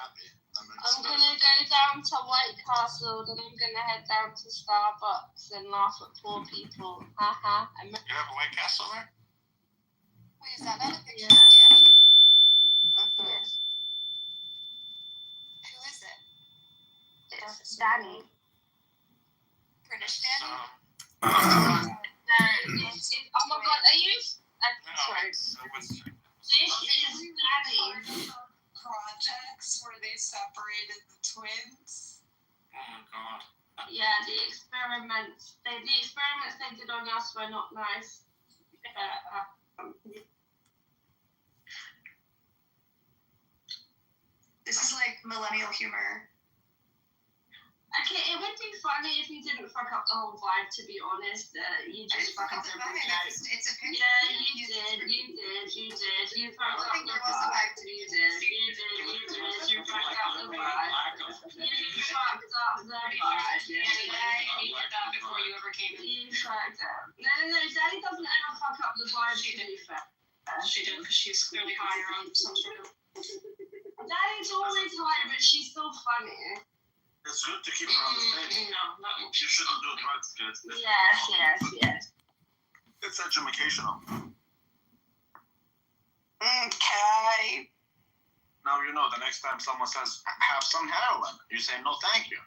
happy. I'm gonna go down to White Castle, then I'm gonna head down to Starbucks and laugh at poor people. Haha. You have a White Castle there? Wait, is that not a picture Yeah. of Danny? Yes. Who is it? It's Danny. British Danny? No, oh my god, are you? Sorry. This is Danny. Projects where they separated the twins. Oh my god. Yeah, the experiments they did on us were not nice. This is like millennial humor. Okay, it would be funny if you didn't fuck up the whole vibe, to be honest. You just fuck up every joke. It's a picture. Yeah, you did. You fucked up the vibe. You did. You fucked up the vibe. You fucked up the vibe. I hated that before you ever came in. You fucked up. No, Daddy doesn't ever fuck up the vibe, to be fair. She did, because she's clearly higher on some sort of... Daddy's always high, but she's still funny. It's good to keep her on the stage. No, not You shouldn't do drugs, kids. Yes. It's educational. Okay. Now you know the next time someone says, have some heroin, you say, no, thank you.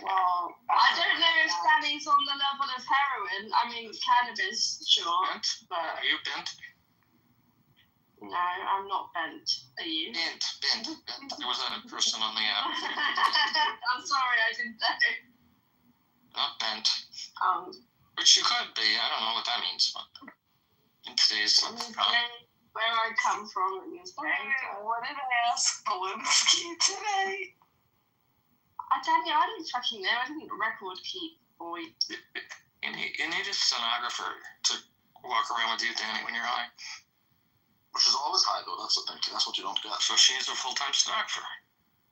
Well, I don't know if Danny's on the level of heroin. I mean, cannabis, sure, but Are you bent? no, I'm not bent. Are you? Bent. There was a person on the app. I'm sorry, I didn't know. Not bent. Which you could be. I don't know what that means, but in today's where I come from in this day. what did I ask Belinsky today? Danny, I didn't fucking know. I didn't record keep, boy. You need a stenographer to walk around with you, Danny, when you're high. Which is always high, though. That's the thing. That's what you don't get. So she's a full-time stenographer.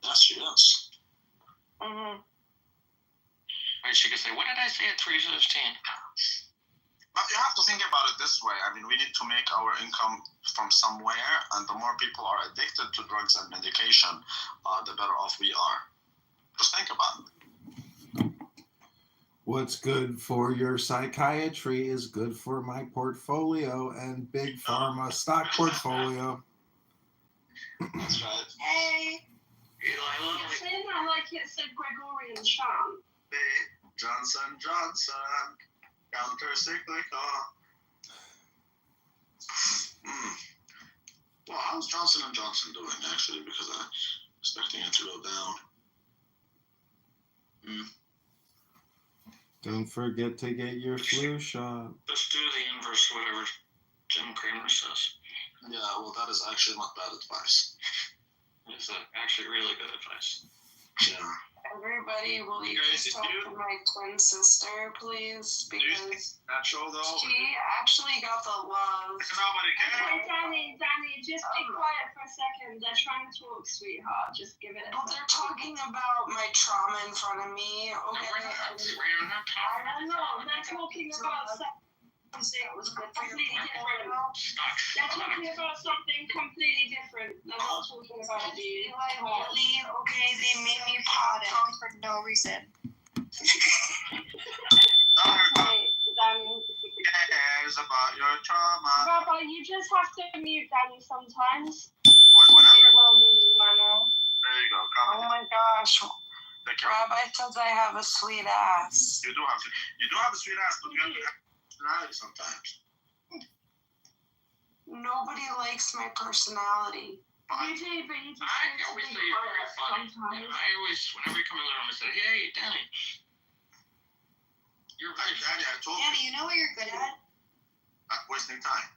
Yes, she is. Mm-hmm. Right, she could say, what did I say at 3:15? But you have to think about it this way. I mean, we need to make our income from somewhere, and the more people are addicted to drugs and medication, the better off we are. Just think about it. What's good for your psychiatry is good for my portfolio and Big Pharma stock portfolio. That's right. Hey. You're saying that like it's a Gregorian chant. Hey, Johnson, counter-cyclical. Well, how's Johnson & Johnson doing, actually? Because I'm expecting it to go down. Don't forget to get your flu shot. Just do the inverse of whatever Jim Cramer says. Yeah, well, that is actually not bad advice. It's actually really good advice. Yeah. Everybody, will you Guys, just talk to my twin sister, please? Because Natural, though? she actually got the love. Nobody Hey, Danny, just be quiet for a second. They're trying to talk, sweetheart. Just give it a Well, they're talking about my trauma in front of me, okay? I don't know. They're talking about something completely different. They're talking about something completely different. They're not talking about you. Okay, they made me popcorn for no reason. Danny. Cares about your trauma. Rabbi, you just have to mute Danny sometimes. Whatever. In a well-meaning manner. There you go. Come Oh my gosh. Take care. Rabbi says I have a sweet ass. You do have a sweet ass, but you have to have personality sometimes. Nobody likes my personality. You do, but you just I need to always be say you're very quiet funny. sometimes. I always, whenever you come in the room, I say, hey, Danny. You're very Danny, I told Danny, you know what you're good at? Wasting time.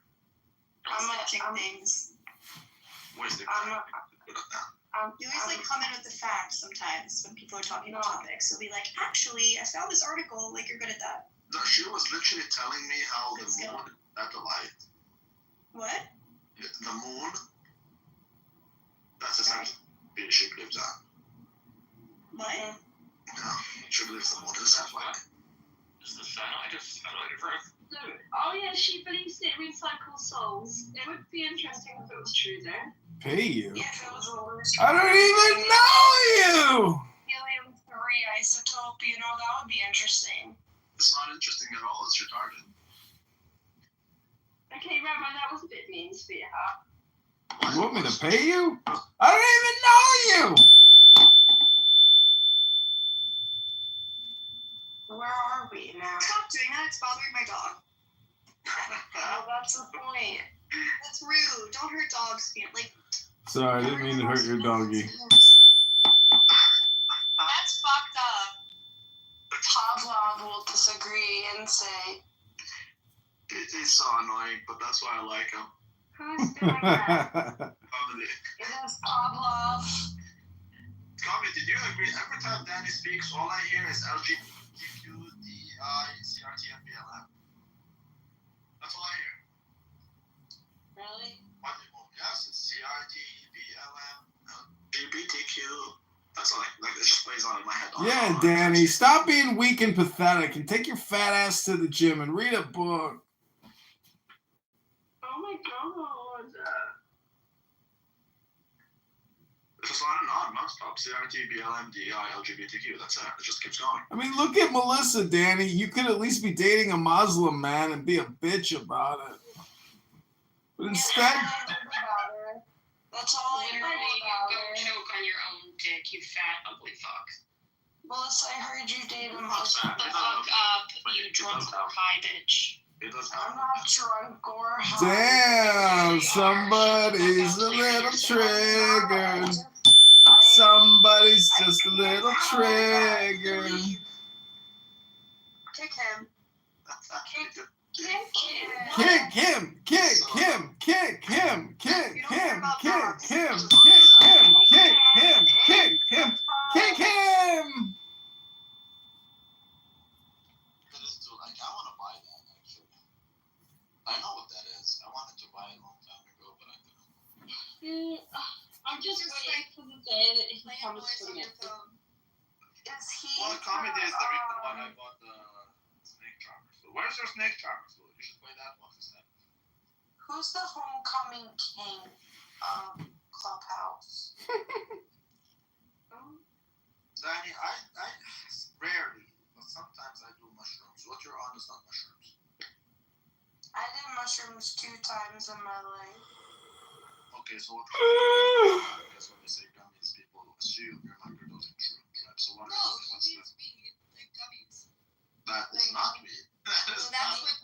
Switching things. Wasting I'm time. not- You always like come in with the facts sometimes when people are talking about topics. So be like, actually, I found this article. Like, you're good at that. She was literally telling me how the moon is at the light. What? The moon. That's essentially she believes that. What? No, she believes the moon is that light. Is the satellite of Earth? Oh yeah, she believes it recycles souls. It would be interesting if it was true though. Pay you? Yeah, if it was a worse. I don't even know you! Helium-3 isotope, you know, that would be interesting. It's not interesting at all. It's retarded. Okay, Rabbi, that was a bit mean, sweetheart. You want me to pay you? I don't even know you! Where are we now? Stop doing that. It's bothering my dog. Oh, that's the point. That's rude. Don't hurt dogs. Like. Sorry, I didn't mean to hurt your doggy. That's fucked up. Pavlov will disagree and say. He's so annoying, but that's why I like him. Who's doing that? Comedy. It is Pavlov. Comedy, did you agree? Every time Danny speaks, all I hear is LGBTQ, DEI, CRT, and BLM. That's all I hear. Really? Yes, it's CRT, BLM, LGBTQ. That's all like it just plays on in my head. Yeah, Danny, stop being weak and pathetic and take your fat ass to the gym and read a book. Oh my god. It's just on and on, non-stop. CRT, BLM, DEI, LGBTQ. That's it. It just keeps going. I mean, look at Melissa, Danny. You could at least be dating a Muslim man and be a bitch about it. But instead... That's all I know Literally, you about go her. choke on your own dick, you fat, ugly fuck. Melissa, I heard you date a What's Muslim. that? The fuck up, you drunk or high bitch. It does I'm happen. not drunk or high. Damn, somebody's a little triggered. Somebody's just a little triggered. Kick him. Kick him, kick him, kick him, kick him, kick him, kick him, kick him, kick him, kick him. I want to buy that, actually. I know what that is. I wanted to buy it a long time ago, but I couldn't. I'm just waiting for the day that he comes to me. Is he? Well, comedy is the reason why I bought the Snake Charmer. So where's your Snake Charmer? So you should play that one instead. Who's the homecoming king of Clubhouse? Danny, I rarely, but sometimes I do mushrooms. What you're on is not mushrooms. I did mushrooms 2 times in my life. Okay, so what? Because when you say gummies, people assume you're microdosing shrooms, right? So what? No, What's she this? means weed, like gummies. That is not weed. That is That's not. what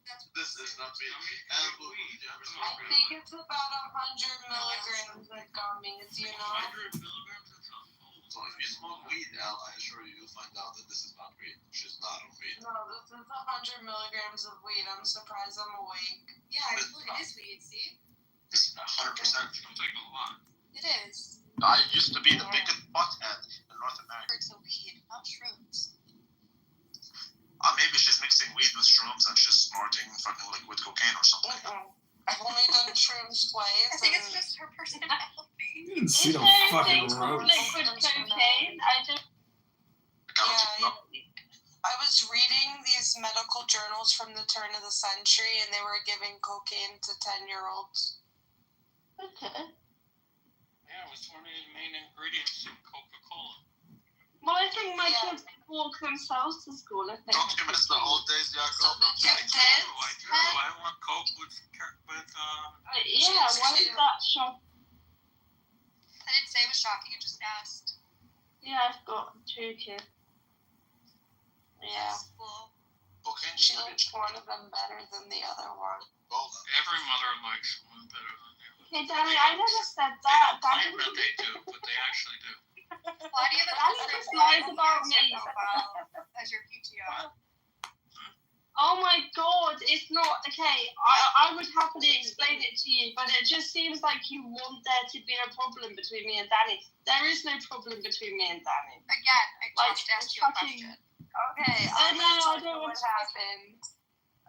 that's what This is not weed. And Blue, did you ever I smoke think it's about 100 milligrams of gummies, you know? 100 milligrams? That's not full. So if you smoke weed, Al, I assure you, you'll find out that this is not weed. She's not on weed. No, this is 100 milligrams of weed. I'm surprised I'm awake. Yeah, look, it is weed, see? It's 100%. Seems like a lot. It is. I used to be the biggest butthead in North America. It's a weed, not shrooms. Maybe she's mixing weed with shrooms and she's snorting fucking liquid cocaine or something. I've only done shrooms twice. I think it's just her personality. You didn't see Is no there fucking anything called roach. liquid cocaine? I just. I was reading these medical journals from the turn of the century, and they were giving cocaine to 10-year-olds. Okay. Yeah, it was one of the main ingredients in Coca-Cola. Well, I think my kids can walk themselves to school if they Don't you miss the old days, Jacob? I do. I want Coke with yeah, why is that shock? I didn't say it was shocking, I just asked. Yeah, I've got 2 kids. Yeah. Well, Cocaine She used to be likes one of them better than the other one. golden. Every mother likes one better than the other. Hey, Danny, I never said They that. don't claim Danny, that they do, but they actually do. why do you have Danny just lies about me. as your PTR? Oh my god, it's not okay. I would happily explain it to you, but it just seems like you want there to be a problem between me and Danny. There is no problem between me and Danny. Again, I just asked you a fucking- question. Okay, I know, I don't what want to- happened.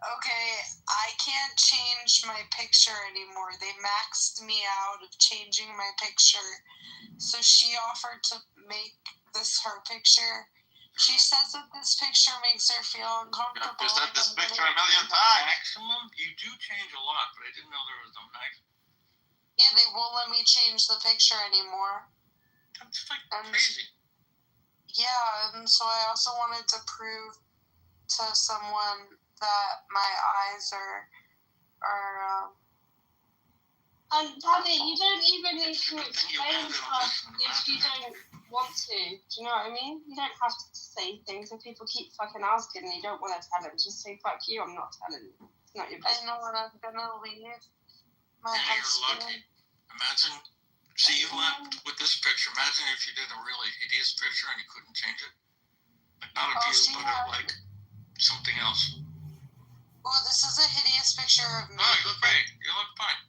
Okay, I can't change my picture anymore. They maxed me out of changing my picture. So she offered to make this her picture. She says that this picture makes her feel uncomfortable. You said this and I'm picture gonna- a million times. Maximum? You do change a lot, but I didn't know there was a maximum. Yeah, they won't let me change the picture anymore. That's like crazy. Yeah, and so I also wanted to prove to someone that my eyes are And Danny, you don't even need to explain stuff if you don't want to. Do you know what I mean? You don't have to say things if people keep fucking asking and you don't want to tell them. Just say, fuck you, I'm not telling you. It's not your business. I know when I'm gonna leave my Yeah, you're husband. lucky. Imagine, see, you went with this picture. Imagine if you did a really hideous picture and you couldn't change it. Like, not of you, but of, like, something else. Well, this is a hideous picture of me. No, you look great. You look fine.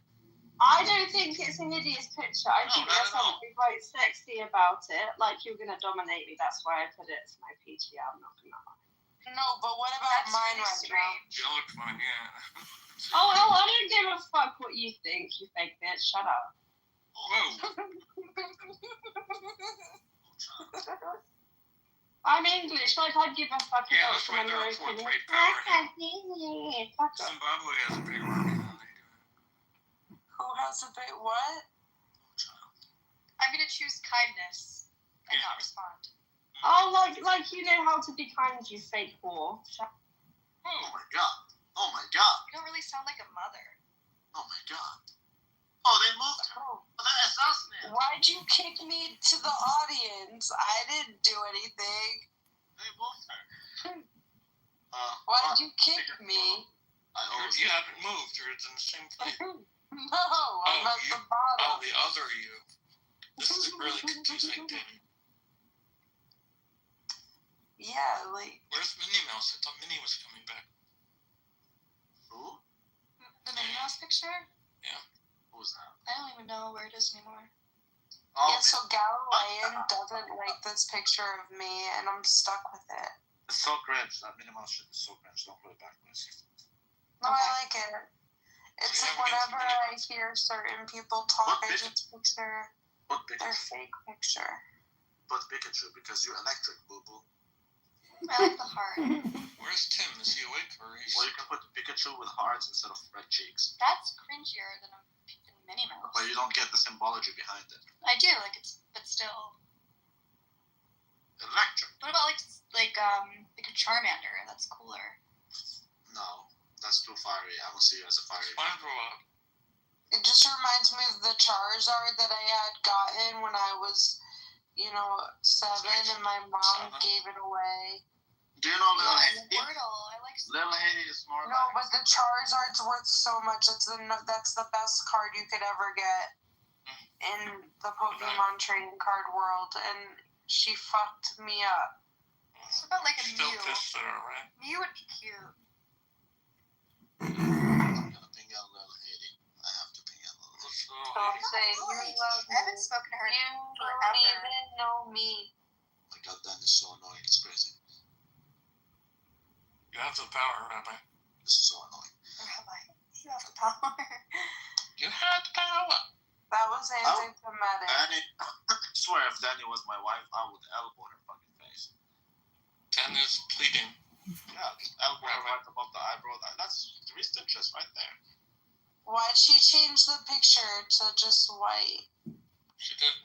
I don't think it's a hideous picture. I think not there's at all. something quite sexy about it. Like you're gonna dominate me. That's why I put it as my PTR. I'm not gonna lie. No, but what about mine right now? You look fine, yeah. Oh well, I don't give a fuck what you think, you fake bitch. Shut up. Whoa. I'm English. Like I give a fuck Yeah, about that's why someone they're who's a fourth opinion. rate power. Fuck up. Zimbabwe has a big army. How they do it. Who has a bit what? I'm gonna choose kindness and not respond. Oh, like you know how to be kind, you fake whore. Oh my god. Oh my god. You don't really sound like a mother. Oh my god. Oh, they moved her. Oh, they assassinated. Why'd you kick me to the audience? I didn't do anything. They moved her. Why'd you kick me? You haven't moved. You're in the same place. No, I'm at the Oh, bottom. the other you. This is really confusing, Danny. Yeah, like, Where's Minnie Mouse? I thought Minnie was coming back. Who? The Minnie Mouse picture? Who's that? I don't even know where it is anymore. Oh, yeah, so Galilean doesn't like this picture of me, and I'm stuck with it. it's so cringe. That minimal shit is so cringe. Don't put it back, please. No, Okay. I like it. It's Yeah, like we get whenever some I hear certain people talk, I just picture Put their Pikachu. fake picture. Put Pikachu because you're electric, boo boo. I like the heart. Where's Tim? Is he awake or is Well, you can put Pikachu with hearts instead of red cheeks. That's cringier than a Minnie Mouse. But you don't get the symbology behind it. I do, like it's, but still. Electric. What about like a Charmander? That's cooler. No, that's too fiery. I don't see you as a fiery. SpongeBob? It just reminds me of the Charizard that I had gotten when I was, 7, and my mom gave it away. Do you know Oh, Little and Haiti? Wordle. I like. Little Haiti is more No, but the Charizard's worth so much. That's the best card you could ever get in the Pokemon trading card world, and she fucked me up. What about like a Still Mew? pissed there, right? Mew would be cute. I'm gonna ping out Little Haiti. I have to ping out Little Haiti. Don't say you love I haven't me. spoken to her You in don't forever. even know me. My god, that is so annoying. It's crazy. You have the power, Rabbi. This is so annoying. Rabbi, you have the power. You have the power. That was anti-Semitic. Danny, I swear if Danny was my wife, I would elbow her fucking face. Dan is pleading. Yeah, just elbow her right above the eyebrow. That's 3 stitches right there. Why'd she change the picture to just white? She did.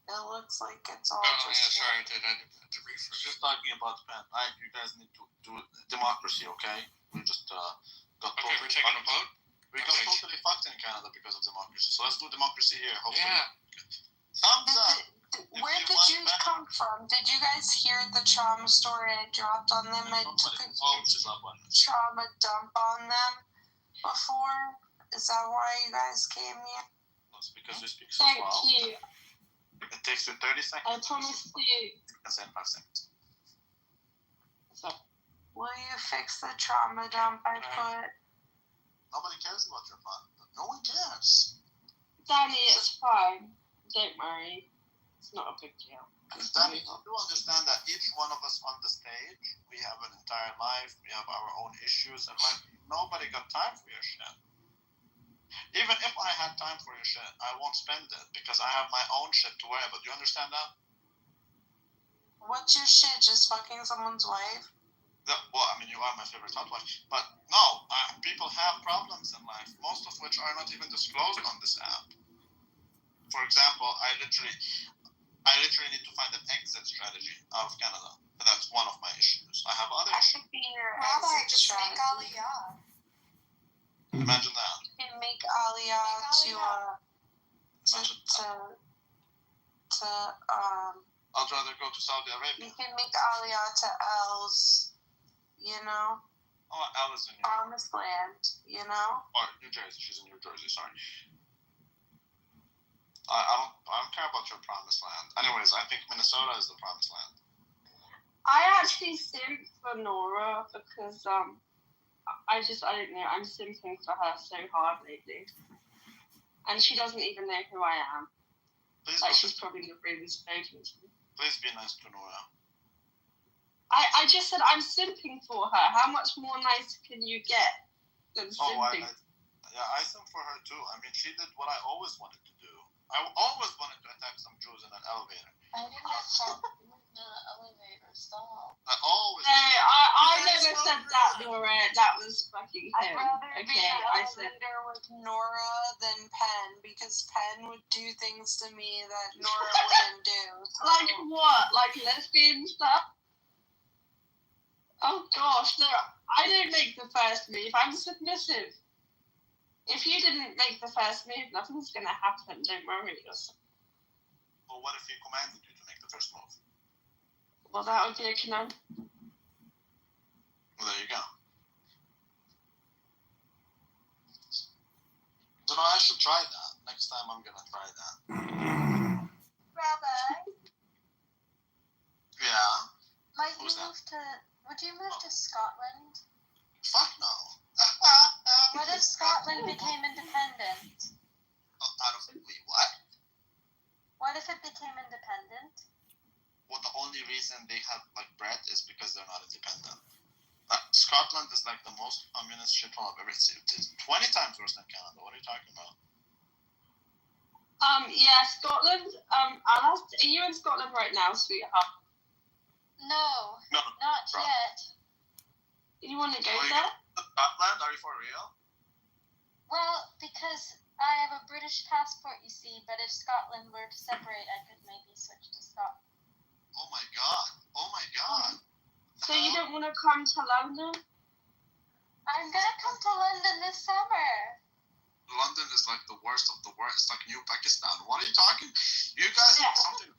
It looks like it's all Oh, yeah, just sorry, I did. I had to refresh. Just talking about pen. You guys need to do democracy, okay? We just got Okay, we're taking a vote? We got Okay. totally fucked in Canada because of democracy. So let's do democracy here. Hopefully. Yeah. Thumbs up. Where did you come from? Did you guys hear the trauma story I dropped on them? I took a huge trauma dump on them before. Is that why you guys came here? That's because we speak so Thank well. you. It takes you 30 seconds. I promise you. You can say in 5 seconds. So, Will you fix the trauma dump I put? Nobody cares about your fun. No one cares. Danny, it's fine. Don't worry. It's not a big deal. Danny, you understand that each one of us on the stage, we have an entire life, we have our own issues, and like nobody got time for your shit. Even if I had time for your shit, I won't spend it because I have my own shit to worry about. Do you understand that? What's your shit? Just fucking someone's wife? Well, I mean, you are my favorite housewife, but no, people have problems in life, most of which are not even disclosed on this app. For example, I literally need to find an exit strategy out of Canada. That's one of my issues. I have other That issues. should be your Rabbi, exit just make strategy. Aliyah. Imagine that. You can make Aliyah I'd rather go to Saudi you Arabia. can make Aliyah to L's, you know, Oh, Alice in New York. promised land, you know. Or New Jersey. She's in New Jersey, sorry. I don't care about your promised land. Anyways, I think Minnesota is the promised land. I actually simp for Nora because I don't know, I'm simping for her so hard lately. And she doesn't even know who I am. Please, Like, she's probably not really spoken to me. please be nice to Nora. I just said I'm simping for her. How much more nice can you get than simping? I simp for her too. I mean, she did what I always wanted to do. I always wanted to attack some Jews in an elevator. I didn't attack you in the elevator. Stop. I always. No, I never said that, Nora. That was fucking I'd him. rather be Okay, an I said. elevator with Nora than Penn because Penn would do things to me that Nora wouldn't do. So. Like what? Like lesbian stuff? Oh gosh, no, I don't make the first move. I'm submissive. If you didn't make the first move, nothing's gonna happen. Don't worry yourself. Well, what if he commanded you to make the first move? Well, that would be a command. Well, there you go. So I should try that. Next time I'm gonna try that. Rabbi, Yeah? would you move to Scotland? Fuck no. What if Scotland became independent? Wait, what? What if it became independent? Well, the only reason they have like bread is because they're not independent. Scotland is like the most communist shithole I've ever seen. It's 20 times worse than Canada. What are you talking about? Yeah, Scotland. I'll ask. Are you in Scotland right now, sweetheart? No, No. not Bro. yet. You want to go Are you there? going to Scotland? Are you for real? Well, because I have a British passport, you see, but if Scotland were to separate, I could maybe switch to Scotland. Oh my god. Oh my god. So you don't want to come to London? I'm gonna come to London this summer. London is like the worst of the worst. It's like New Pakistan. What are you talking? You guys Yeah. something.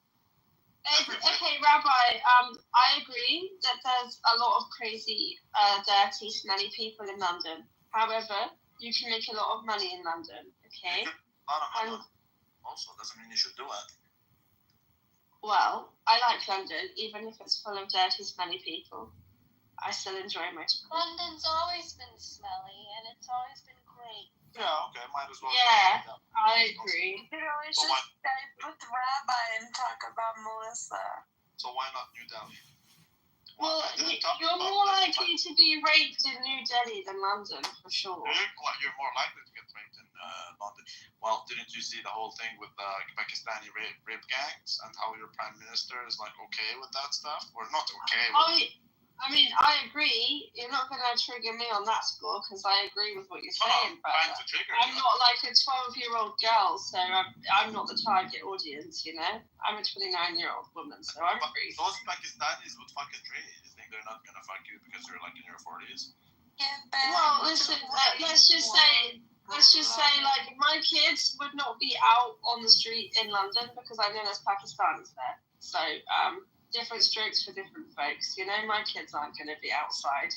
Okay, Rabbi. I agree that there's a lot of crazy, dirty, smelly people in London. However, you can make a lot of money in London. Okay. Also doesn't mean you should do it. Well, I like London, even if it's full of dirty, smelly people. I still enjoy my time. London's always been smelly, and it's always been great. Yeah, okay, might as well. Yeah, I agree. You know, we So should Skype with Rabbi and talk about Melissa. So why not New Delhi? Well, I didn't talk you're about more that, likely to be raped in New Delhi than London, for sure. You're more likely to get raped in London. Well, didn't you see the whole thing with the Pakistani rape gangs and how your prime minister is like okay with that stuff, or not okay? I mean, I agree. You're not going to trigger me on that score because I agree with what you're saying. But trying to trigger I'm you. not like a 12-year-old girl, so I'm not the target audience. You know, I'm a 29-year-old woman, so I'm free. Those Pakistanis would fuck a tree. You think they're not gonna fuck you because you're like in your 40s? Well, listen. Let's just say, like, my kids would not be out on the street in London because I know there's Pakistanis there. So, different strokes for different folks. You know, my kids aren't going to be outside.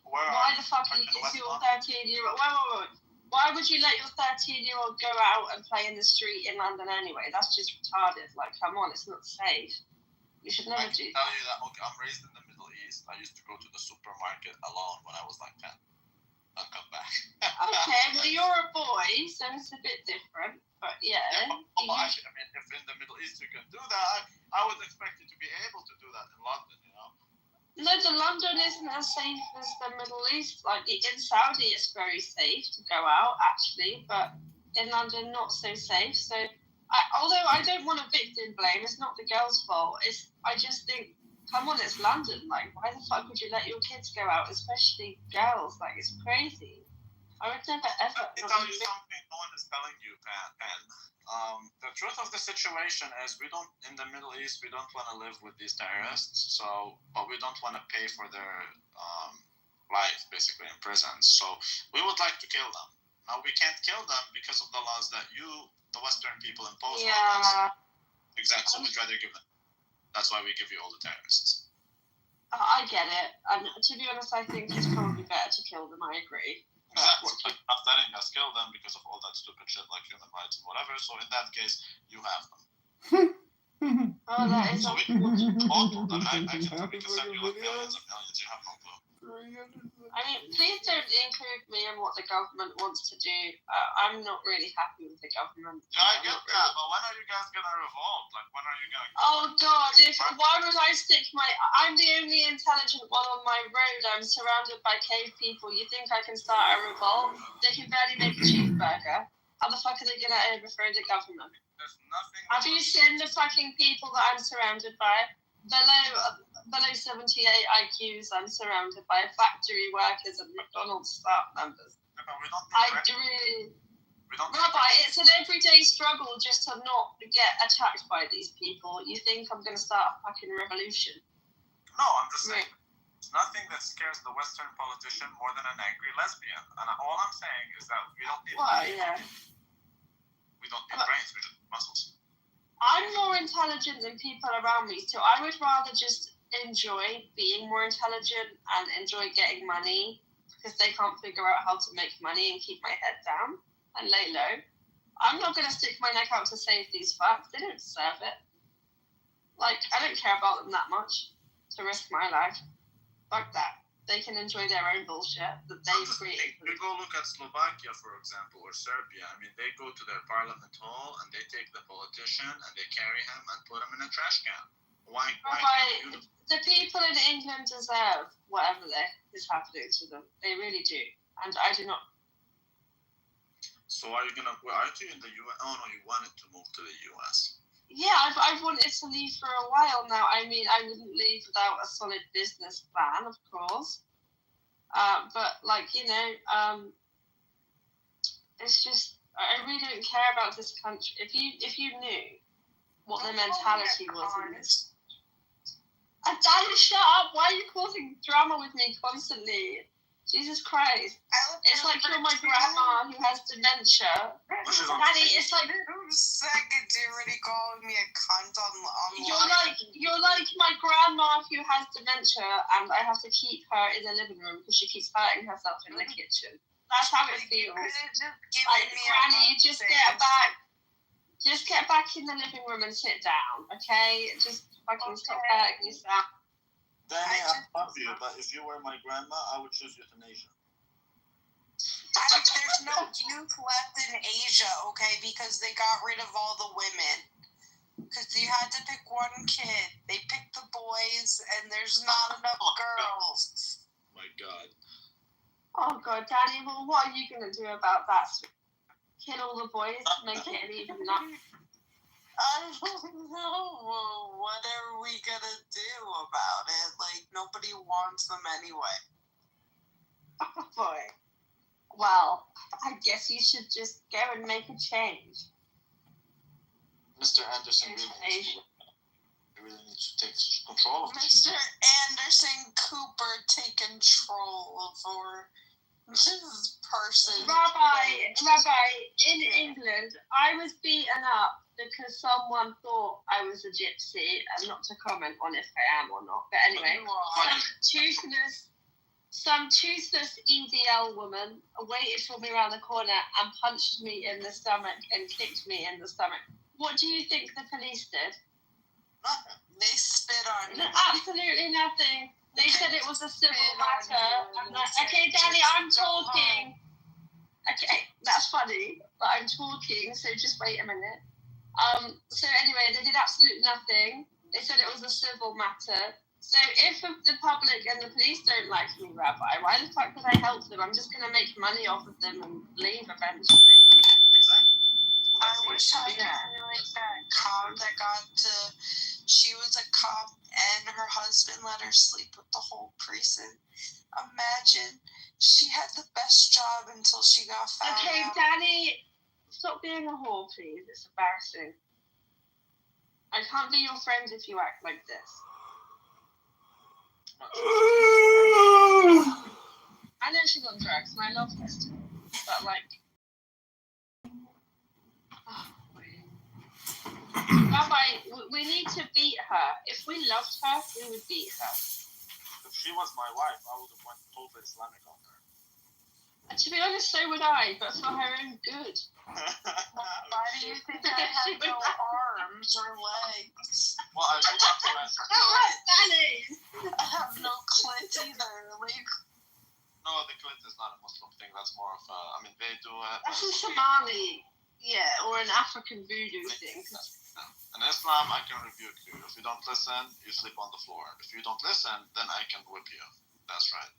Why the fuck is your 13-year-old? Wait. Why would you let your 13-year-old go out and play in the street in London anyway? That's just retarded. Like, come on, it's not safe. You should never do that. I can tell you that. Okay, I'm raised in the Middle East. I used to go to the supermarket alone when I was like 10. I'll come back. Okay, well, you're a boy, so it's a bit different. But yeah. I mean, if in the Middle East you can do that, I would expect you to be able to do that in London, you know? No, the London isn't as safe as the Middle East. Like, in Saudi, it's very safe to go out, actually, but in London, not so safe. So, although I don't want to victim blame, it's not the girl's fault. I just think come on, it's London. Like, why the fuck would you let your kids go out, especially girls? Like, it's crazy. I would never ever. Let me tell you something no one is telling you, Pen. The truth of the situation is we don't, in the Middle East, we don't want to live with these terrorists, but we don't want to pay for their life, basically, in prisons. So we would like to kill them. Now, we can't kill them because of the laws that the Western people, impose on us. Exactly, so we'd rather give them. That's why we give you all the terrorists. I get it. And to be honest, I think it's probably better to kill them. I agree. Exactly. Not letting us kill them because of all that stupid shit like human rights and whatever. So in that case, you have them. Oh, that is So we total that I can send you like millions and millions. You have no clue. I mean, please don't include me in what the government wants to do. I'm not really happy with the government. Yeah, I get that, but when are you guys gonna revolt? Like, when are you gonna? Oh God! Why would I stick my? I'm the only intelligent one on my road. I'm surrounded by cave people. You think I can start a revolt? They can barely make a cheeseburger. How the fuck are they gonna overthrow the government? There's nothing. Have you seen the fucking people that I'm surrounded by? Below 78 IQs, I'm surrounded by factory workers and McDonald's staff members. Yeah, but we don't. We don't. Rabbi, it's an everyday struggle just to not get attacked by these people. You think I'm going to start a fucking revolution? No, I'm just saying. There's nothing that scares the Western politician more than an angry lesbian. And all I'm saying is that we don't need. Well, yeah. We don't need brains. We just need muscles. I'm more intelligent than people around me, so I would rather just enjoy being more intelligent and enjoy getting money because they can't figure out how to make money and keep my head down and lay low. I'm not going to stick my neck out to save these fucks. They don't deserve it. Like, I don't care about them that much to risk my life. Fuck that. They can enjoy their own bullshit that they created. You go look at Slovakia, for example, or Serbia. I mean, they go to their parliament hall and they take the politician and they carry him and put him in a trash can. Why The people in England deserve whatever is happening to them. They really do. And I do not. So aren't you in the US? Oh no, you wanted to move to the US. Yeah, I've wanted to leave for a while now. I mean, I wouldn't leave without a solid business plan, of course. But like, you know, it's just I really don't care about this country. If you knew what the mentality was in this. Daddy, shut up! Why are you causing drama with me constantly? Jesus Christ! It's like you're my grandma who has dementia. Daddy, it's like. Second, you're already calling me a cunt on You're like my grandma who has dementia, and I have to keep her in the living room because she keeps hurting herself in the kitchen. That's how it feels. Like, Granny, just get back. Just get back in the living room and sit down, okay? Just fucking stop hurting yourself. Danny, I love you, but if you were my grandma, I would choose euthanasia. There's no youth left in Asia, okay? Because they got rid of all the women. Because you had to pick one kid. They picked the boys, and there's not enough girls. My God. Oh, God, Daddy, well, what are you going to do about that? Kill all the boys, make it an even number. I don't know. What are we gonna do about it? Like, nobody wants them anyway. Oh, boy. Well, I guess you should just go and make a change. Mr. Anderson really needs to take control of this. Mr. Anderson Cooper, take control over this person. Rabbi, in England, I was beaten up because someone thought I was a gypsy, and not to comment on if I am or not. But anyway, some toothless EDL woman waited for me around the corner and punched me in the stomach and kicked me in the stomach. What do you think the police did? They spit on you. Absolutely nothing. They said it was a civil matter. I'm like, okay, Danny, I'm talking. Okay, that's funny, but I'm talking, so just wait a minute. So anyway, they did absolutely nothing. They said it was a civil matter. So if the public and the police don't like me, Rabbi, why the fuck would I help them? I'm just going to make money off of them and leave eventually. Exactly. I wish I could really like that cop that she was a cop and her husband let her sleep with the whole precinct. Imagine, she had the best job until she got found out. Danny, stop being a whore, please. It's embarrassing. I can't be your friend if you act like this. I know she's on drugs, and I love her still. But, like... Rabbi, we need to beat her. If we loved her, we would beat her. If she was my wife, I would have went totally Islamic on her. And to be honest, so would I, but for her own good. Why do you think I have no arms or legs? Well, I do have to rest. Danny! I have no clit either. Like, No, the clit is not a Muslim thing. That's more of a... I mean, they do it. That's a Somali, or an African voodoo thing. In Islam, I can rebuke you. If you don't listen, you sleep on the floor. If you don't listen, then I can whip you. That's right.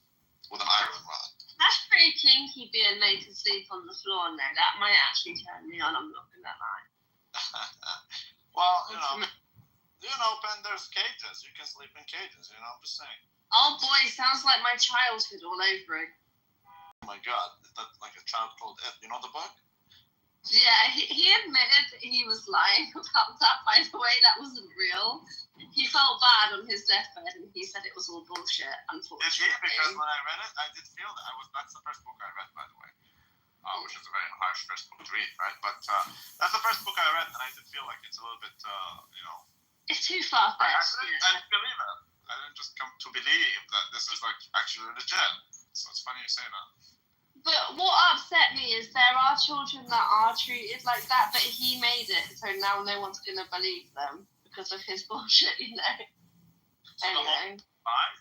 With an iron rod. That's pretty kinky being made to sleep on the floor now. That might actually turn me on, I'm not gonna lie. Well, Ben, there's cages. You can sleep in cages, I'm just saying. Oh boy, sounds like my childhood all over again. Oh my god, is that like a child called It? You know the book? Yeah, he admitted that he was lying about that, by the way. That wasn't real. He felt bad on his deathbed and he said it was all bullshit, unfortunately. Did he? Because when I read it, I did feel that that's the first book I read, by the way. Which is a very harsh first book to read, right? But that's the first book I read, and I did feel like it's a little bit, It's too far-fetched. I didn't believe it. I didn't just come to believe that this is like actually legit. So it's funny you say that. But what upset me is there are children that are treated like that, but he made it, so now no one's going to believe them because of his bullshit, So Anyway, Lie?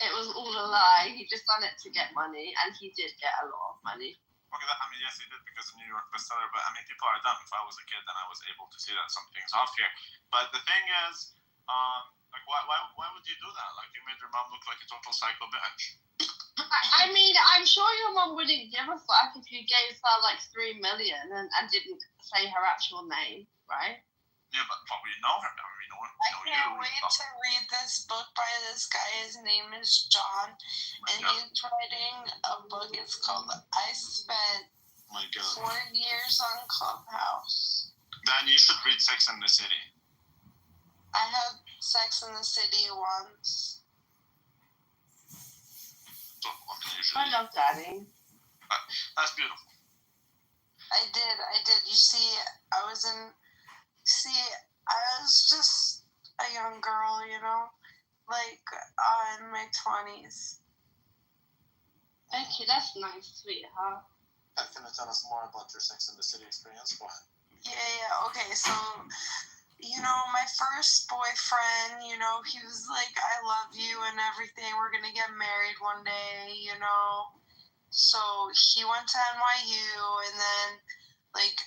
it was all a lie. He just done it to get money, and he did get a lot of money. Okay, yes, he did because of New York bestseller, but people are dumb. If I was a kid, then I was able to see that something's off here. But the thing is, why would you do that? Like, you made your mom look like a total psycho bitch. I mean, I'm sure your mom wouldn't give a fuck if you gave her like $3 million and didn't say her actual name, right? Yeah, but we know her now. We know I can't wait to read this book by this guy. His name is John, and he's writing a book. It's called I Spent 4 years on Clubhouse. Then you should read Sex and the City. I had Sex in the City once. I love Danny. That's beautiful. I did. You see, I was just a young girl, like in my 20s. Okay, that's nice, sweetheart. Can you tell us more about your Sex and the City experience? Go ahead. Yeah, okay, so, my first boyfriend, he was like, I love you and everything, we're gonna get married one day, So he went to NYU, and then, like,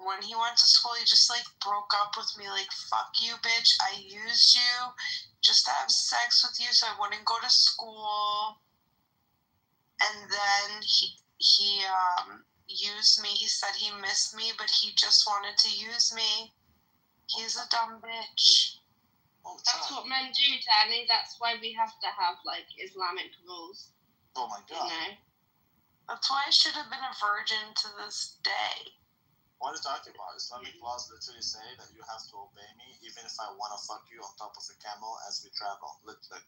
when he went to school, he just, like, broke up with me, like, fuck you, bitch, I used you just to have sex with you so I wouldn't go to school. And then he used me. He said he missed me, but he just wanted to use me. He's a dumb bitch. That's what men do, Danny. That's why we have to have, like, Islamic rules. Oh my god. That's why I should have been a virgin to this day. What are you talking about? Islamic laws literally say that you have to obey me even if I want to fuck you on top of a camel as we travel. Literally.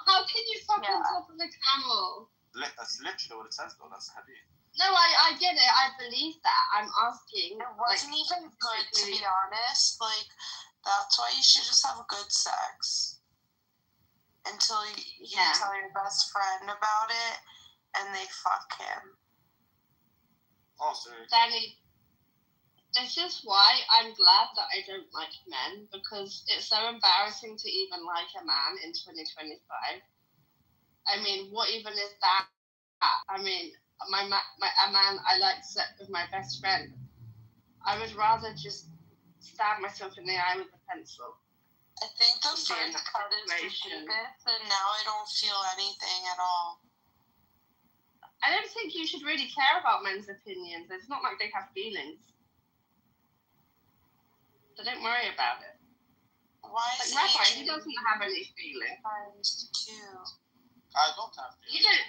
How can you fuck on top of a camel? That's literally what it says, though. That's hadith. No, I get it. I believe that. I'm asking. It wasn't even good, to be honest. Like, that's why you should just have good sex. Until you tell your best friend about it, and they fuck him. Oh, sorry. Danny, this is why I'm glad that I don't like men, because it's so embarrassing to even like a man in 2025. I mean, what even is that? I mean, a man I like slept with my best friend. I would rather just stab myself in the eye with a pencil. I think the first cut is the deepest, and now I don't feel anything at all. I don't think you should really care about men's opinions. It's not like they have feelings. So don't worry about it. Why Like is Rabbi, he Adrian doesn't have any feeling. times 2? I don't have to. You don't.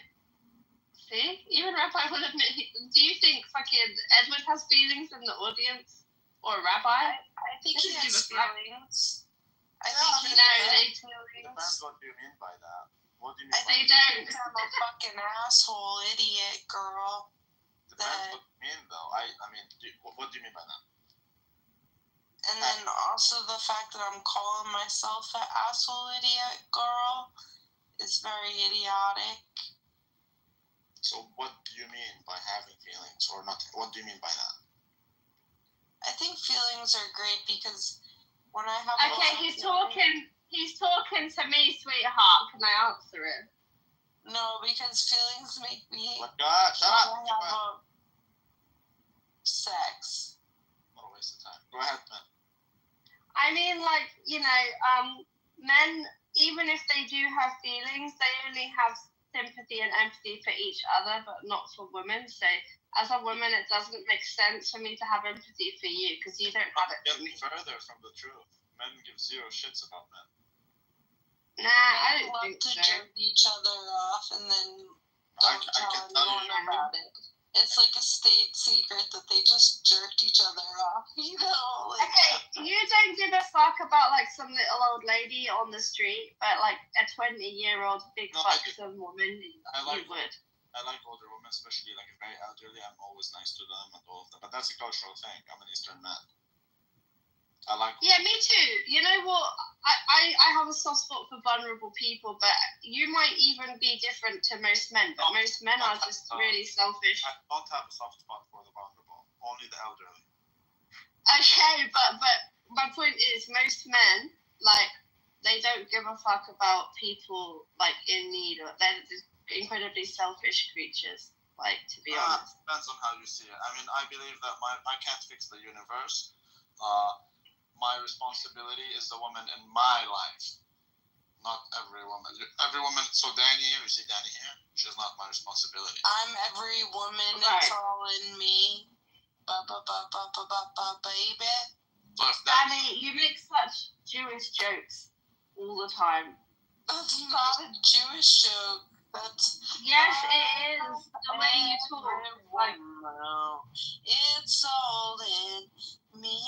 See? Even Rabbi will admit. Do you think fucking Edward has feelings in the audience? Or Rabbi? I think This he is has give a fuck. feelings. I Yeah, think I he mean, No, has they Depends feelings. what you mean by that. What do you I mean by think They he don't. thinks I'm a fucking asshole idiot girl. Depends what you mean though. I mean, what do you mean by that? And then also the fact that I'm calling myself an asshole idiot girl is very idiotic. So what do you mean by having feelings or not? What do you mean by that? I think feelings are great because when I have Okay, he's talking to me, sweetheart. Can I answer him? No, because feelings make me What God, shut want up. to have sex. What a waste of time. Go ahead, man. I mean, like, you know, men, even if they do have feelings, they only have sympathy and empathy for each other, but not for women. So, as a woman, it doesn't make sense for me to have empathy for you because you don't have it Get for me. further from the truth. Men give zero shits about men. Nah, I Men don't love think to so. jerk each other off and then I don't can tell tell anyone you. about it. It's like a state secret that they just jerked each other off, you know? Like, Okay, you don't give a fuck about like some little old lady on the street, but like a 20-year-old big No, I do. buxom woman, I you like would. I like older women, especially like very elderly. I'm always nice to them and all of that. But that's a cultural thing. I'm an Eastern man. I like. Yeah, me too. You know what? I have a soft spot for vulnerable people, but you might even be different to most men. But most men are just really selfish. I don't have a soft spot for the vulnerable. Only the elderly. Okay, but my point is, most men like they don't give a fuck about people like in need, or they're just incredibly selfish creatures. Like, to be honest. Depends on how you see it. I mean, I believe that I can't fix the universe. My responsibility is the woman in my life, not every woman. Every woman. So Danny here, you see Danny here. She's not my responsibility. I'm every woman, Right. it's all in me. Baby. So if that, Danny, you make such Jewish jokes all the time. That's not a Jewish joke. That's Yes, it is. The way you talk. Like, it's all in me.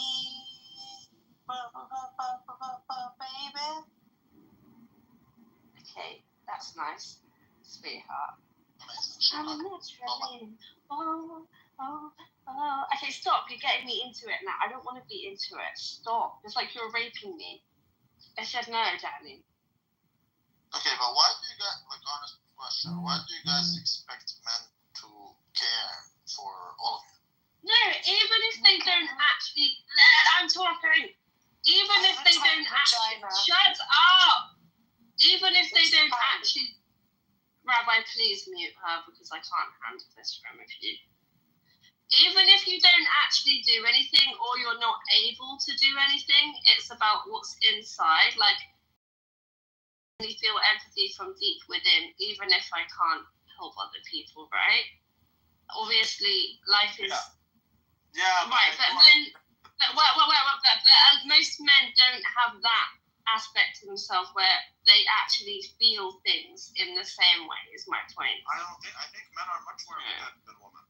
Baby. okay, that's nice, sweetheart. amazing. Okay, stop. You're getting me into it now. I don't want to be into it. Stop. It's like you're raping me. I said no, Danny. Okay, but why do you guys, like, honest question, why do you guys expect men to care for all of you? No, even if they don't actually. I'm talking. Even if they don't actually. Shut up! Even if they don't actually. Rabbi, please mute her because I can't handle this from a few. Even if you don't actually do anything or you're not able to do anything, it's about what's inside. Like, I feel empathy from deep within, even if I can't help other people, right? Obviously, life is. Yeah, Right, but most men don't have that aspect to themselves where they actually feel things in the same way, is my point. I think men are much more empathetic than women.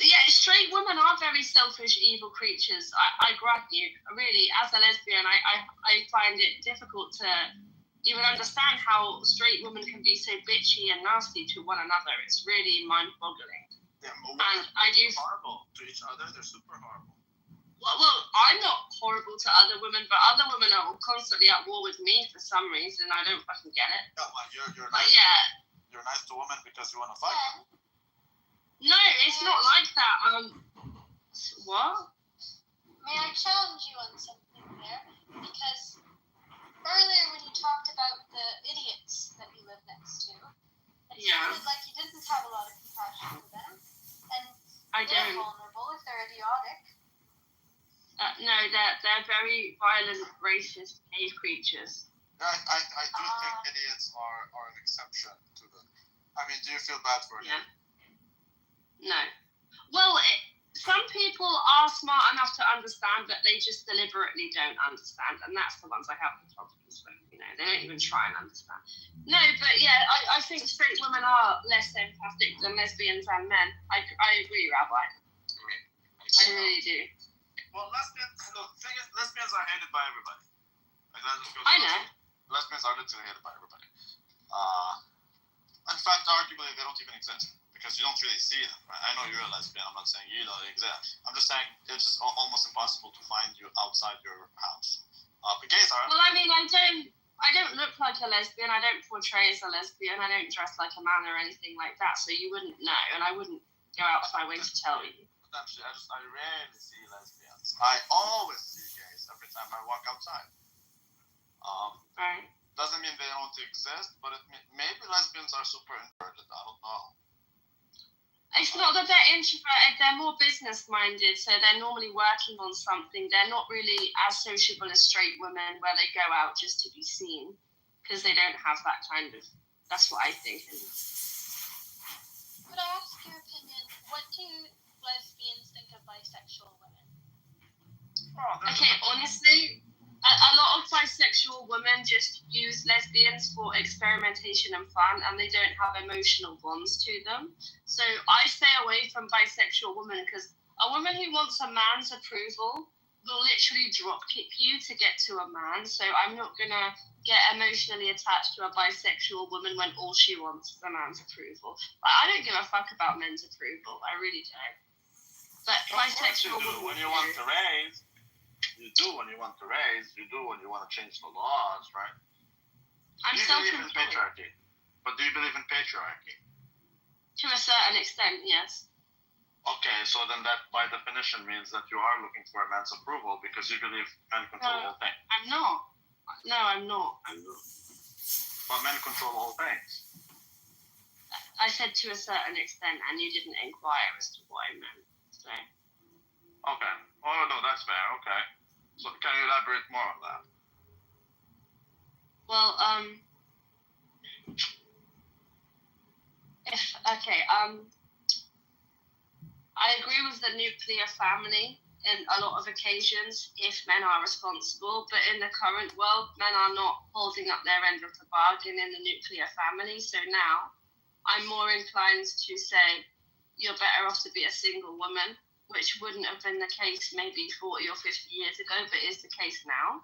Yeah, straight women are very selfish, evil creatures. I grant you. Really, as a lesbian, I find it difficult to even understand how straight women can be so bitchy and nasty to one another. It's really mind-boggling. Yeah, And I do. Horrible to each other. They're super horrible. Well, I'm not horrible to other women, but other women are constantly at war with me for some reason. I don't fucking get it. Yeah, like you're But nice. yeah, You're nice to women because you want to fight them. no, it's not like that. What? May I challenge you on something there? Because earlier when you talked about the idiots that you live next to, it Yeah. sounded like you didn't have a lot of compassion for them. And I they're don't. vulnerable if they're idiotic. No, they're very violent, racist cave creatures. I do think idiots are an exception to them. I mean, do you feel bad for them? No. Well, some people are smart enough to understand, but they just deliberately don't understand, and that's the ones I have the problems with. You know, they don't even try and understand. No, but yeah, I think straight women are less empathic than lesbians and men. I agree, Rabbi. I really do. Well, the thing is, lesbians are hated by everybody. Like, I know. Lesbians are literally hated by everybody. In fact, arguably, they don't even exist because you don't really see them. Right? I know you're a lesbian. I'm not saying you don't exist. I'm just saying it's just almost impossible to find you outside your house. But gays are. Well, I mean, I don't look like a lesbian. I don't portray as a lesbian. I don't dress like a man or anything like that. So you wouldn't know, and I wouldn't go out of my way to tell you. Potentially, I rarely see lesbians. I always see gays every time I walk outside. Right. Doesn't mean they don't exist, but maybe lesbians are super introverted. I don't know. It's not that they're introverted, they're more business-minded, so they're normally working on something. They're not really as sociable as straight women where they go out just to be seen, because they don't have that kind of, that's what I think. Could I ask your opinion? What do lesbians think of bisexual women? Okay, honestly, a lot of bisexual women just use lesbians for experimentation and fun, and they don't have emotional bonds to them. So I stay away from bisexual women because a woman who wants a man's approval will literally drop kick you to get to a man. So I'm not going to get emotionally attached to a bisexual woman when all she wants is a man's approval. But I don't give a fuck about men's approval. I really don't. But bisexual women... When you want to raise... You do when you want to raise, you do when you want to change the laws, right? I'm do you believe in patriarchy? But do you believe in patriarchy? To a certain extent, yes. Okay, so then that by definition means that you are looking for a man's approval because you believe men control all things. I'm not. No, I'm not. But men control all things. I said to a certain extent, and you didn't inquire as to what I meant. So. Okay. Oh, no, that's fair. Okay. So can you elaborate more on that? Well, I agree with the nuclear family in a lot of occasions if men are responsible, but in the current world, men are not holding up their end of the bargain in the nuclear family. So now I'm more inclined to say you're better off to be a single woman, which wouldn't have been the case maybe 40 or 50 years ago, but is the case now.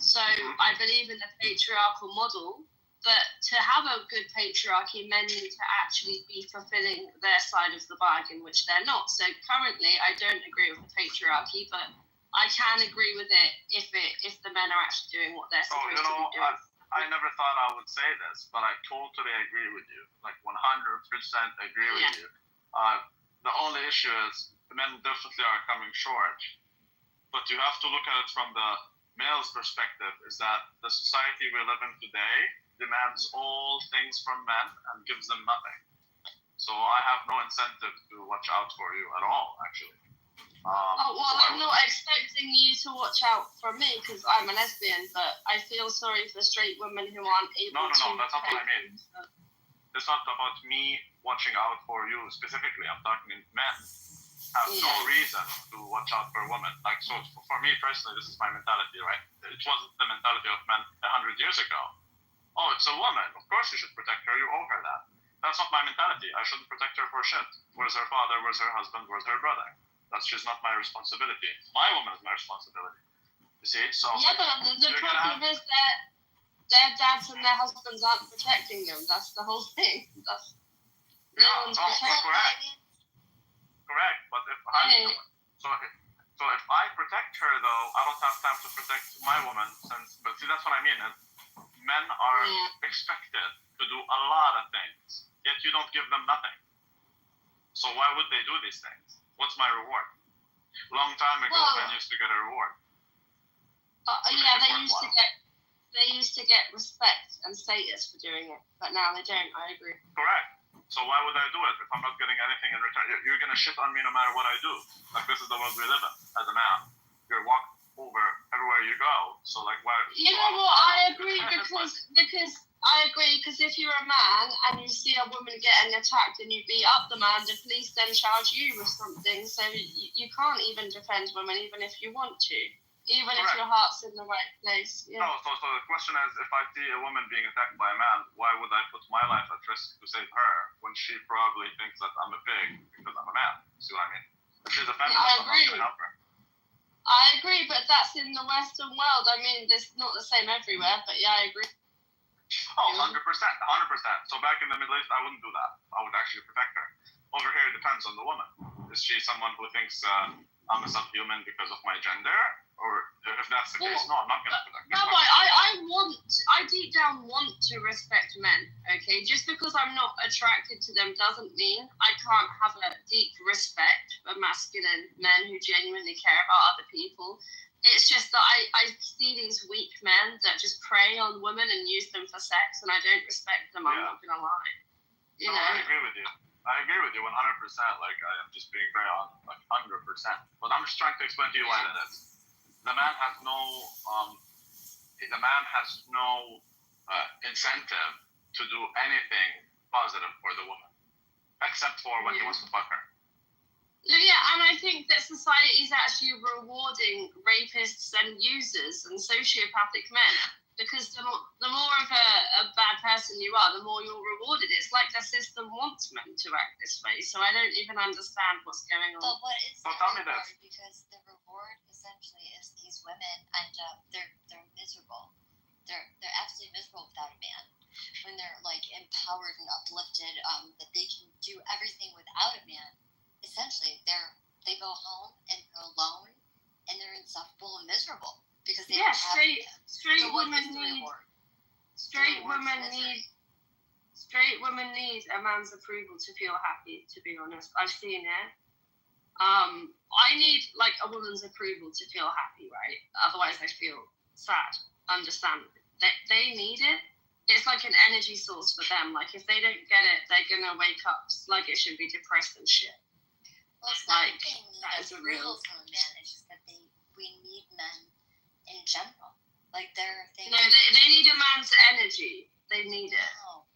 So I believe in the patriarchal model, but to have a good patriarchy, men need to actually be fulfilling their side of the bargain, which they're not. So currently, I don't agree with the patriarchy, but I can agree with it if the men are actually doing what they're supposed to be doing. I never thought I would say this, but I totally agree with you. Like 100% agree with you. The only issue is the men definitely are coming short. But you have to look at it from the male's perspective, is that the society we live in today demands all things from men and gives them nothing. So I have no incentive to watch out for you at all, actually. I'm not expecting you to watch out for me because I'm a lesbian, but I feel sorry for straight women who aren't able to... No, that's not what I mean. It's not about me watching out for you specifically. I'm talking men have no reason to watch out for women. Like, so for me personally, this is my mentality, right? It wasn't the mentality of men 100 years ago. Oh, it's a woman. Of course you should protect her. You owe her that. That's not my mentality. I shouldn't protect her for shit. Where's her father? Where's her husband? Where's her brother? That's just not my responsibility. My woman is my responsibility. You see? So yeah, but the problem is that their dads and their husbands aren't protecting them. That's the whole thing. That's no one's protecting. Correct. But if if I protect her though, I don't have time to protect my woman. But see, that's what I mean. Men are expected to do a lot of things, yet you don't give them nothing. So why would they do these things? What's my reward? Long time ago, men used to get a reward. They used to get respect and status for doing it, but now they don't. I agree. Correct. So why would I do it if I'm not getting anything in return? You're gonna shit on me no matter what I do. Like, this is the world we live in as a man. You're walked over everywhere you go. So like, why? You know what? I agree because I agree, because if you're a man and you see a woman getting attacked and you beat up the man, the police then charge you with something. So you can't even defend women, even if you want to, even if your heart's in the right place. Yeah. No, so the question is, if I see a woman being attacked by a man, why would I put my life at risk to save her when she probably thinks that I'm a pig because I'm a man? See what I mean? If she's a feminist, I'm not going to help her. I agree, but that's in the Western world. I mean, it's not the same everywhere, but yeah, I agree. Oh, 100%. So back in the Middle East, I wouldn't do that. I would actually protect her. Over here, it depends on the woman. Is she someone who thinks I'm a subhuman because of my gender? Or if that's the case, no, I'm not going to protect her. Rabbi, I deep down want to respect men, okay? Just because I'm not attracted to them doesn't mean I can't have a deep respect for masculine men who genuinely care about other people. It's just that I see these weak men that just prey on women and use them for sex, and I don't respect them. I'm not gonna lie. You know? I agree with you. I agree with you 100%. Like, I'm just being very honest, like 100%. But I'm just trying to explain to you why that is. The man has no incentive to do anything positive for the woman, except for when he wants to fuck her. Yeah, and I think that society is actually rewarding rapists and users and sociopathic men, because the more of a bad person you are, the more you're rewarded. It's like the system wants men to act this way, so I don't even understand what's going on. But what is the reward? Because the reward essentially is these women end up they're miserable. They're absolutely miserable without a man. When they're like empowered and uplifted, that they can do everything without a man. Essentially, they go home and they're alone and they're insufferable and miserable because they don't have straight women need a man's approval to feel happy. To be honest, I've seen it. I need like a woman's approval to feel happy, right? Otherwise, I feel sad. Understand? They need it. It's like an energy source for them. Like if they don't get it, they're gonna wake up sluggish and be depressed and shit. Well, it's not Like, that they need that is a real. approval from a man. It's just that we need men in general. Like they're No, they need a man's energy. They need it.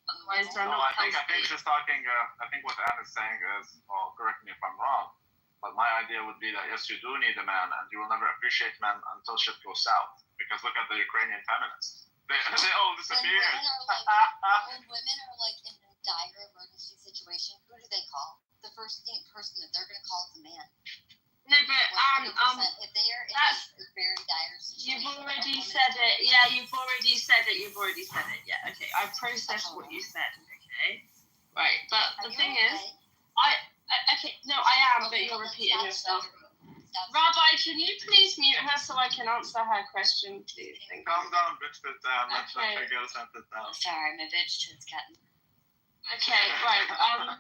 Otherwise, they're not I think she's talking. I think what Anne is saying is, well, correct me if I'm wrong, but my idea would be that yes, you do need a man, and you will never appreciate men until shit goes south. Because look at the Ukrainian feminists; they all disappear. When women are like in a dire emergency situation, who do they call? The first person that they're going to call is a man. No, but if they are in a very dire situation, you've already said it. Yeah, you've already said it. Yeah, okay. I processed what you said. Okay, right. But the thing is, I am. But you're repeating yourself. Rabbi, can you please mute her so I can answer her question, please? Calm down, bitch. Sit down. Let's let her go. Sit down. Sorry, my bitch is getting. Okay, right.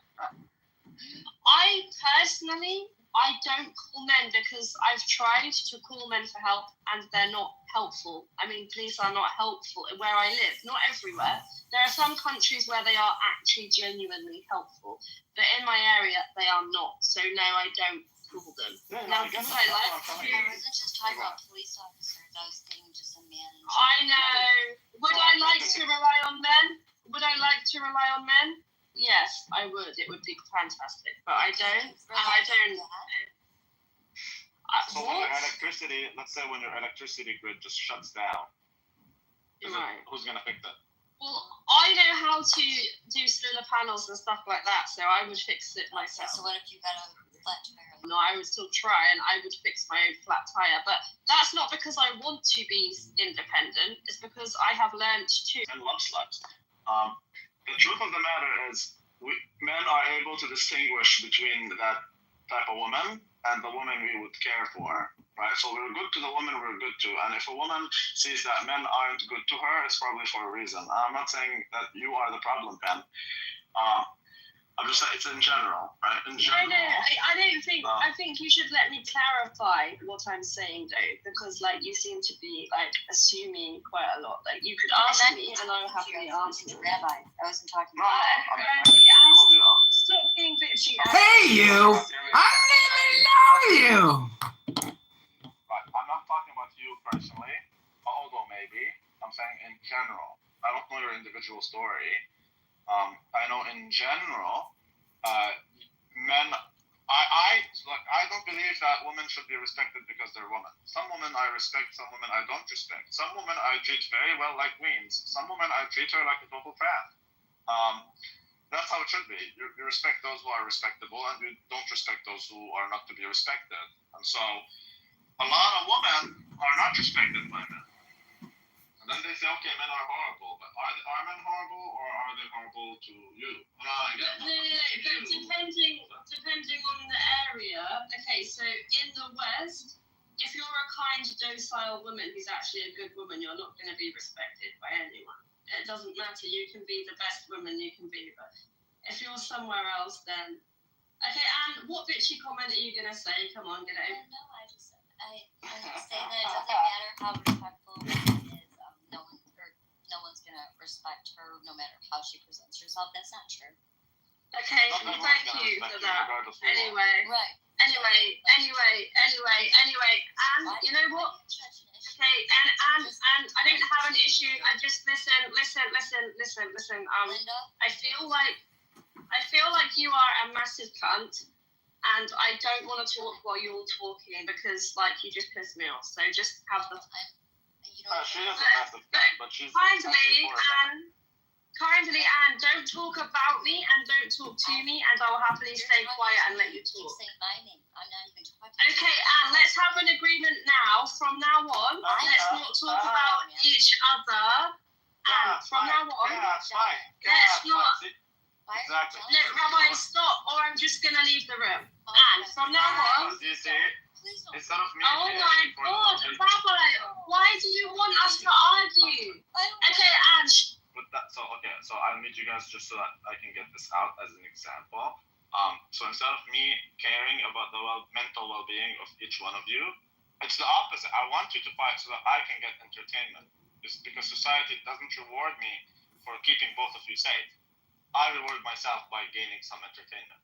I personally, I don't call men because I've tried to call men for help and they're not helpful. I mean, police are not helpful where I live, not everywhere. There are some countries where they are actually genuinely helpful, but in my area, they are not. So no, I don't call them. I wasn't just talking about police officers, I was thinking just a man. I know. Would I like to rely on men? Yes, I would. It would be fantastic, but I don't. And I don't. So when your electricity, let's say when your electricity grid just shuts down, who's gonna fix it? Well, I know how to do solar panels and stuff like that, so I would fix it myself. So what if you got a flat tire? No, I would still try and I would fix my own flat tire, but that's not because I want to be independent. It's because I have learned to. And lunch sluts. The truth of the matter is, men are able to distinguish between that type of woman and the woman we would care for, right? So we're good to the woman we're good to, and if a woman sees that men aren't good to her, it's probably for a reason. I'm not saying that you are the problem, Pen. I'm just saying it's in general, right? In general. No, I don't think. I think you should let me clarify what I'm saying, though, because like you seem to be like assuming quite a lot. Like you could ask me, and I'll happily answer. Rabbi, I wasn't talking about. Stop being bitchy. Hey, you! I don't even know you! Right, I'm not talking about you personally, although maybe. I'm saying in general. I don't know your individual story. I know in general, men. I don't believe that women should be respected because they're women. Some women I respect, some women I don't respect. Some women I treat very well like queens. Some women I treat her like a total crap. That's how it should be. You respect those who are respectable, and you don't respect those who are not to be respected. And so, a lot of women are not respected by men. And then they say, okay, men are horrible. But are men horrible, or are they horrible to you? No, but depending on the area. Okay, so in the West, if you're a kind, docile woman who's actually a good woman, you're not going to be respected by anyone. It doesn't matter. You can be the best woman you can be, but if you're somewhere else, then okay. And what bitchy comment are you going to say? Come on, get it. No, I'm saying that it doesn't matter how respectful a woman is. No one's gonna respect her no matter how she presents herself. That's not true. Okay, well, thank you for that. Anyway, Right. Anyway, and you know what? Okay, and I don't have an issue. I just listen. Linda? I feel like you are a massive cunt, and I don't want to talk while you're talking because like you just pissed me off. So just have the She is a massive cunt, but she's kindly, Anne, don't talk about me and don't talk to me, and I'll happily stay quiet and let you Keep talk. saying my name. I'm not even talking. Okay, Anne, let's have an agreement now. From now on, let's not talk about each other. And from now on, let's not. Exactly. No, Rabbi, stop, or I'm just gonna leave the room. And from now on. You see, Please don't. instead of me. Oh my God, Rabbi, why do you want us to argue? Okay, Anne. So I'll meet you guys just so that I can get this out as an example. So instead of me caring about the mental well-being of each one of you, it's the opposite. I want you to fight so that I can get entertainment. It's because society doesn't reward me for keeping both of you safe. I reward myself by gaining some entertainment.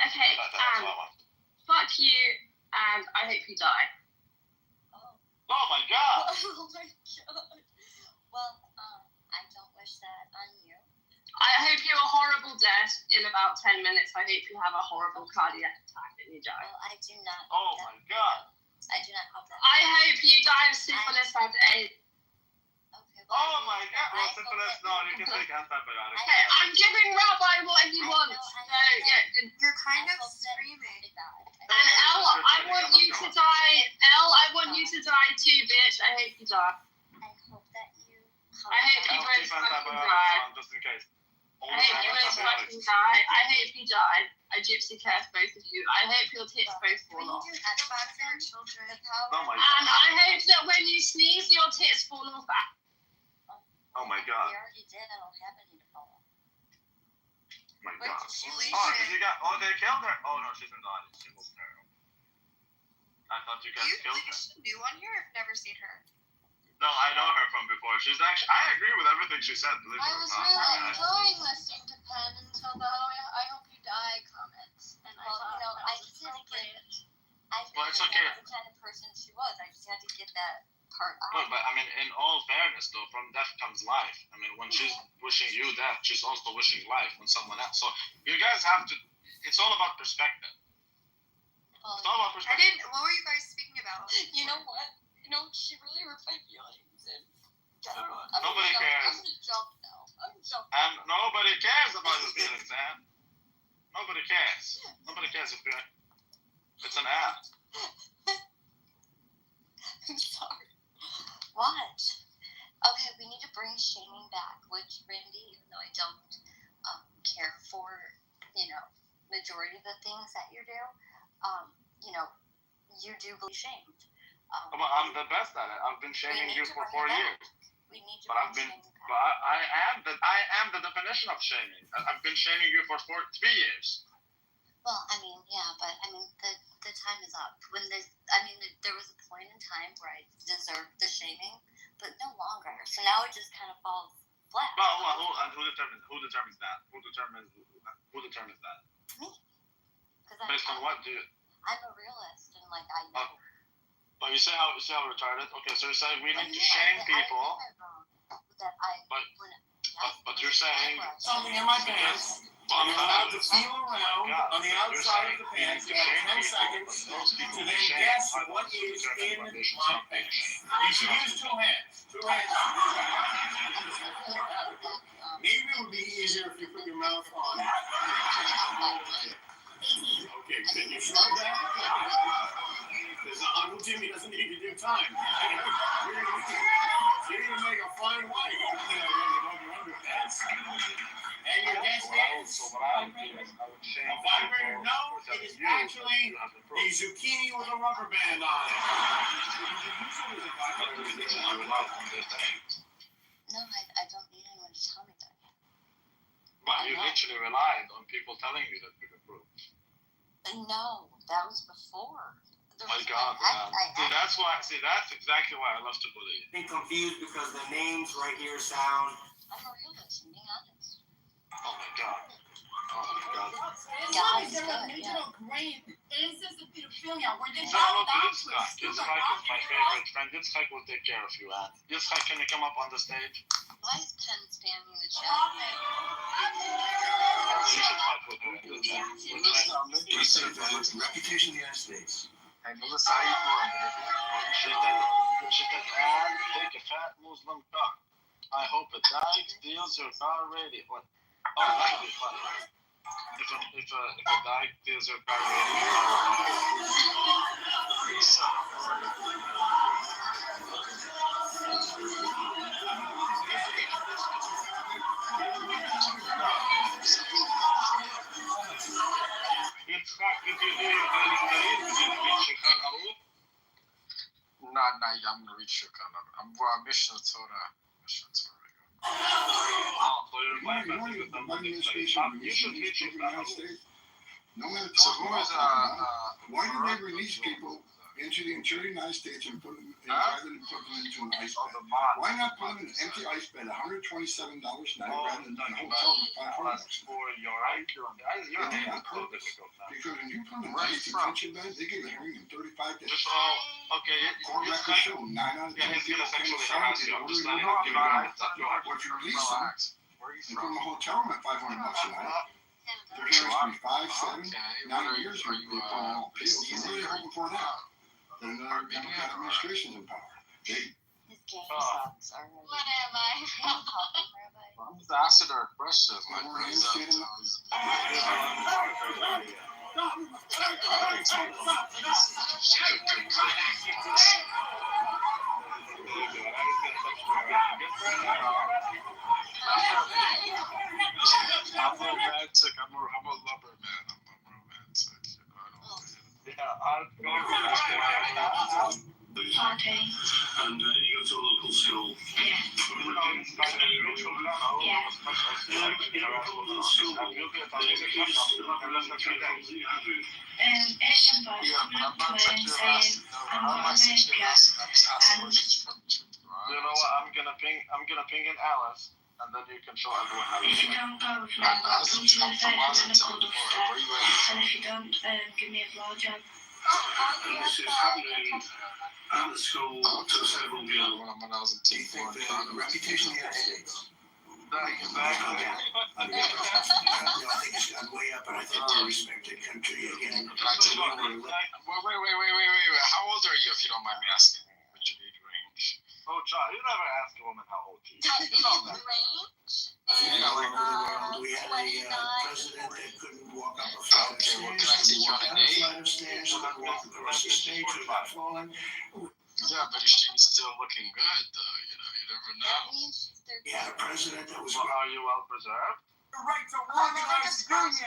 Okay, That's what I want. fuck you, and I hope you die. Oh my God! Oh my God. Well, I don't wish that on you. I hope you a horrible death in about 10 minutes. I hope you have a horrible cardiac attack and you die. Well, I do not. Oh my God! I do not hope that. I hope you die of syphilis and AIDS. Okay. Well, Oh my God! Well, I hope syphilis, that no, you can take antibiotics. Okay, I'm giving Rabbi what he wants. So, yeah. You're kind I of hope that screaming. you die. And Elle, I want you to die. Elle, I want you to die too, bitch. I hope you die. I hope that you come I hope you I'll both keep fucking antibiotics die. on just in case. I hope you both fucking die. I hope you die. I gypsy curse both of you. I hope your tits both fall off. It's bad for our children. The power. Oh my And God! I hope that when you sneeze, your tits fall off. Oh my God! They already did. I don't have any to fall. Oh my Wait, God! did she Oh, leave did it? you got? Oh, they killed her. Oh no, she's in the audience. She moved her. I thought you guys killed her. She's new on here. I've never seen her. No, I know her from before. She's actually. I agree with everything she said. Believe it I or was not. really enjoying listening to Penn until the I hope you die comments. And Well, I thought you know, that I was just had to appropriate. I Well, it's figured okay. that's the kind of person she was. I just had to get that part Look, out. but I mean, in all fairness, though, from death comes life. I mean, when she's wishing you death, she's also wishing life when someone else. So you guys have to. It's all about perspective. Well, It's all about I perspective. didn't. What were you guys speaking about? You know what? You know, she really hurt my feelings. And I don't know. Nobody cares. I'm gonna jump now. I'm jumping. And nobody cares about your feelings, man. Nobody cares. Nobody cares if you're. It's an app. I'm sorry. What? Okay, we need to bring shaming back, which, Randy, even though I don't care for, majority of the things that you do, you do believe shamed. Well, I'm the best at it. I've been shaming you for 4 years. We need to But I've bring been. shaming But back. I am the definition of shaming. I've been shaming you for 3 years. Well, the time is up. There was a point in time where I deserved the shaming, but no longer. So now it just kind of falls flat. Well, who determines that? Who determines that? Me. Because Based on what? I'm a realist, and I know. But you see how retarded? Okay, so you're saying we But need to you know, shame I people. admit I'm wrong. That I But- when But you're saying Something in my pants. I'm allowed to feel around on the outside of the pants for 10 seconds to then guess what is in my pants. You should use two hands. Two hands. Maybe it would be easier if you put your mouth on. Okay, can you show that? Because Uncle Jimmy doesn't need to do time. You're going to make a fine wife. And your guess is a vibrator? No, it is actually a zucchini with a rubber band on it. No, I don't need anyone to tell me that. But you literally relied on people telling you that you could prove. No, that was before. My God, man. See, that's exactly why I love to bully you. Being confused because the names right here sound. I'm a realist, I'm being honest. Oh my God. Oh my God. Guys, good, yeah. Ese es el pedophilia. We're just No, Yitzchak. Yitzchak is my favorite friend. Yitzchak will take care of you, man. Yitzchak, can you come up on the stage? Why is Penn spamming the chat? You should fight with her in the chat. Reputation of the United States. She can add, take a fat Muslim cock. I hope a dyke steals your car radio. What? Oh, that'd be funny. If a dyke steals your car Yitzchak, did you do your daily studies? Did you read Shulchan Aruch? No, I'm gonna read Shulchan Aruch. I'm Mishnah Torah. Oh, so you're like that with the Muslim studies. You should read Shulchan Aruch. No matter So talking who is why did they release people into the interior United States and put them rather than put them into an ice bed? Why not put them in an empty ice bed, $127 night rather than a hotel with $500? For your IQ, you're being so difficult now. Because when you put them in an ice detention bed, they give a hearing in 35 days. Just okay, Court records show 9 out of 10 yeah, he's people gonna can't sexually sign harass it. you. I'm They just order letting you you out. know. What you release them, Where are you you put them from? in a hotel room at $500 a night. Their hearings can be 5, 7, 9 years for you. They put them all appeals. And what are they hoping for now? The Democratic administration's in power. His game songs are really... What am I? Can you call him, Rabbi? I'm just asking her a question. Like, We're what in is state of I'm romantic. I'm a lover man. I'm romantic. You know, I don't. Yeah, I'm going to Okay. And you go to a local school. Yeah. Asian boy Yeah, coming but up I'm not to her and sexually saying, harassing. No, I'm I'm gonna not make sexually you. harassing. I'm just asking where she's from. You know what? I'm gonna ping in Alice, and then you can show everyone how to If do you it. don't go with me, I'm I'll come to the from bed and Washington, then I'll Demore. come Where you at? and if you don't, give me a blowjob. This is happening at the school to several girls. When I was in Do you think the reputation of the United States? Exactly. I think it's gone way up, and I think we're a respected country again. Can I tell you wait. How old are you, if you don't mind me asking? What's your age range? Oh, child, you never ask a woman how old she is. Age range? We had a president that couldn't walk up a flight of Okay, well, stairs, can I take you walk on a down a date? flight of stairs, couldn't walk across the stage without falling. Yeah, but she's still looking good, though. You know, you never That know. means she's 13. We had a president that was. Well, are you well preserved? The right to organize unions.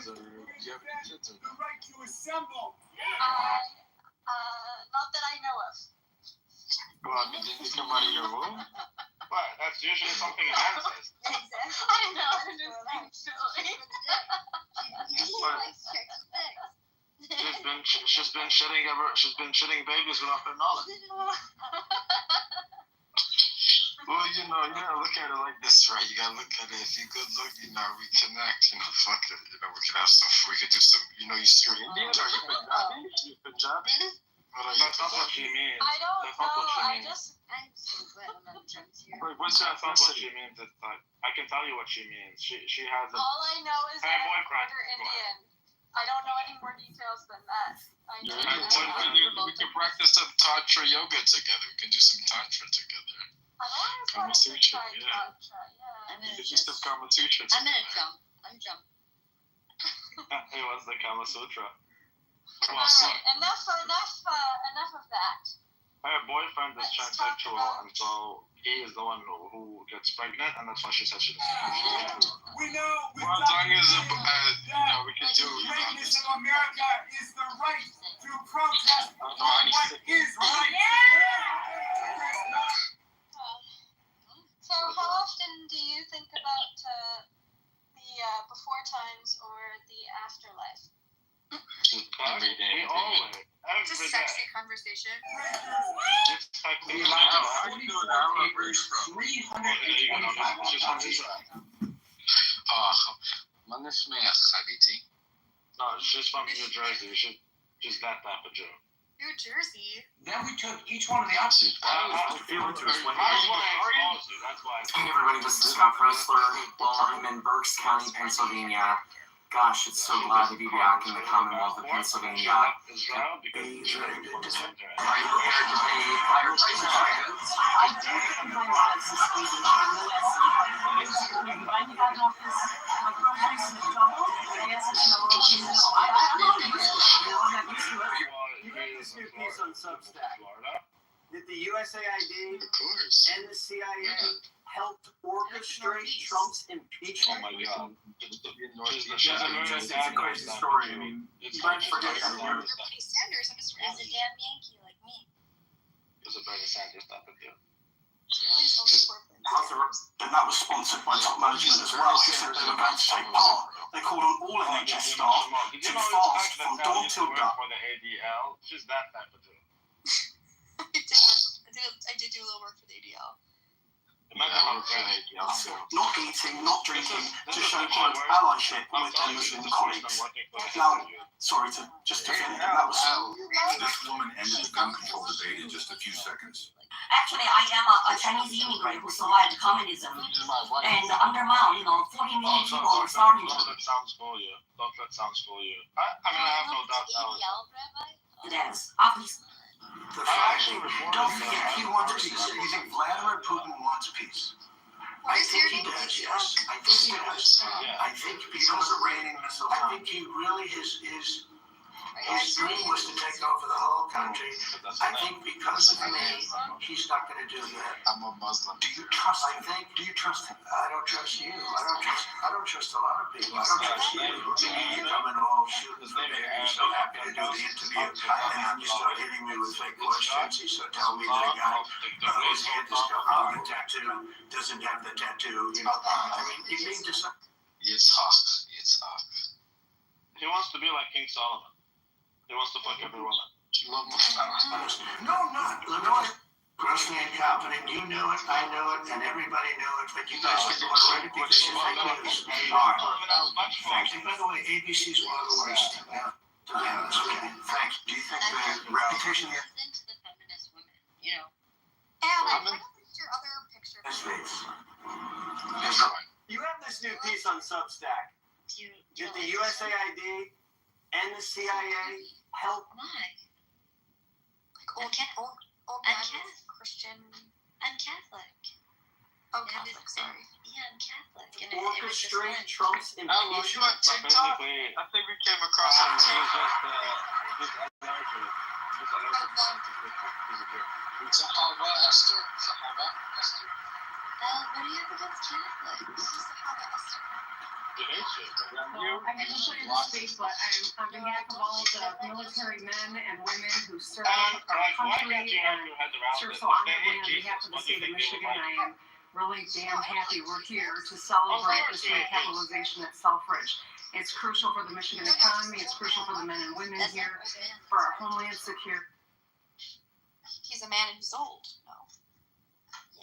So, you have any kids or The right to assemble. Not that I know of. well, I mean, did you come out of your womb? What? That's usually something a man says. I know, just actually. She likes chicks and pigs. She's been shitting babies without their knowledge. Well, you know, you gotta look at it like this, right? You gotta look at it. If you good look, you know, we connect. You know, fuck it. You know, we could have some. We could do some. You know, you see your Indian? Are you Punjabi? You Punjabi? That's not what she means. I don't That's not what she know. I means. just. I'm so glad I'm not jumped here. Wait, what's your That's not what she ethnicity? means. It's like, I can tell you what she means. She has a. All I know is Hey, that I'm boyfriend. quarter Indian. I don't know any more details than that. I Yeah, know we that. could practice some Tantra yoga together. We can do some Tantra together. I always Kama wanted to Sutra, try yeah. Tantra, yeah. I'm We gonna could just have just. Kama Sutra I'm gonna together. jump. I'm jumping. It was the Kama Sutra. Alright, enough of that. Her boyfriend is Let's talk transsexual, about- and so he is the one who gets pregnant, and that's why she said she doesn't. We know. Well, as long as we can do it. Greatness of America is the right to protest I don't for know any what sick- is right. So how often do you think about the before times or the afterlife? Every day. We always. It's a Every sexy day. conversation. It's like Hey, how do you do it? I don't know where you're from. 325. Man is meeg, Habiti. No, she's from New Jersey. She's that type of Joe. New Jersey. Then we took each one of the options. That's why. Hey everybody, this is Scott Pressler. I'm in Berks County, Pennsylvania. Gosh, it's so glad to be back in the Commonwealth of Pennsylvania. Are you prepared to pay higher prices for goods? I did complain about suspicion in the West. When you got an office, my groceries doubled. I guess it's no I'm not used to it. I'm not used to it. You read this new piece on Substack. Did the USAID Of course. and the CIA helped orchestrate Trump's Oh impeachment? my god. She's a very It's a bad crazy person. story. I mean, you might forget that here. You're Bernie Sanders. I'm just He's a really, damn Yankee like me. It's a Bernie Sanders type of deal. really so important. And that was sponsored by top management as well. They said they were going to take part. They called on all NHS staff Did to you know fast from that dawn used till to work dark. for the ADL? She's that type of deal. I did do a little work for the ADL. Imagine how great Not eating, not drinking, to show kind of allyship with their Muslim colleagues. Now, sorry to just defend them. That was This woman ended the gun control debate in just a few seconds. Actually, I am a Chinese immigrant who survived communism. And under Mao, 40 million people were starving. Don't let sounds fool you. Don't let sounds fool you. I have no doubt that was. ADL, Rabbi? It is. Obviously. the fact. Don't forget, he wants peace. You think Vladimir Putin wants peace? I think he does, yes. I think he does. I think because of raining missiles. I think he really his dream was to take over the whole country. I think because of me, he's not going to do that. I'm a Muslim. Do you trust? Do you trust him? I don't trust you. I don't trust a lot of people. I don't trust you. You come in all shooting for me. You're so happy to do the interview, and then you start hitting me with fake questions. You start telling me that a guy whose hand is covered with a tattoo doesn't have the tattoo. I mean, you need to. Yitzhak. He wants to be like King Solomon. He wants to fuck every woman. No, not. Lenore, grossly incompetent. You knew it, I knew it, and everybody knew it, but you guys didn't want to write it because you're fake news. Thanks. And by the way, ABC's one of the worst. Yeah, to be honest with you. Thanks. Do you think the reputation here Listen to the feminist women, you know. And I liked your other picture. is fake? You have this new piece on Substack. Did the USAID and the CIA help? Why? Like old I'm Catholic. Christian. I'm Catholic. Oh, And Catholic, it's- sorry. Yeah, I'm Catholic. And it was just Orchestrate fun. Trump's Oh, well, impeachment? you on TikTok? Basically, I think we came across him too. just allergic. Just allergic to he's a jerk. Sahaba Esther. Sahaba Esther. What do you have against Catholics? He hates you. I'm going to show you this space, but I'm on behalf of all the military men and women who serve our Why country can't you have your head around serve this? so honorably on behalf of the state of Michigan. I am really damn happy we're here to celebrate this recapitalization at Selfridge. It's crucial for the Michigan economy. It's crucial for the men and women That's here, not my band. for our homeland security. He's a man and he's old. No.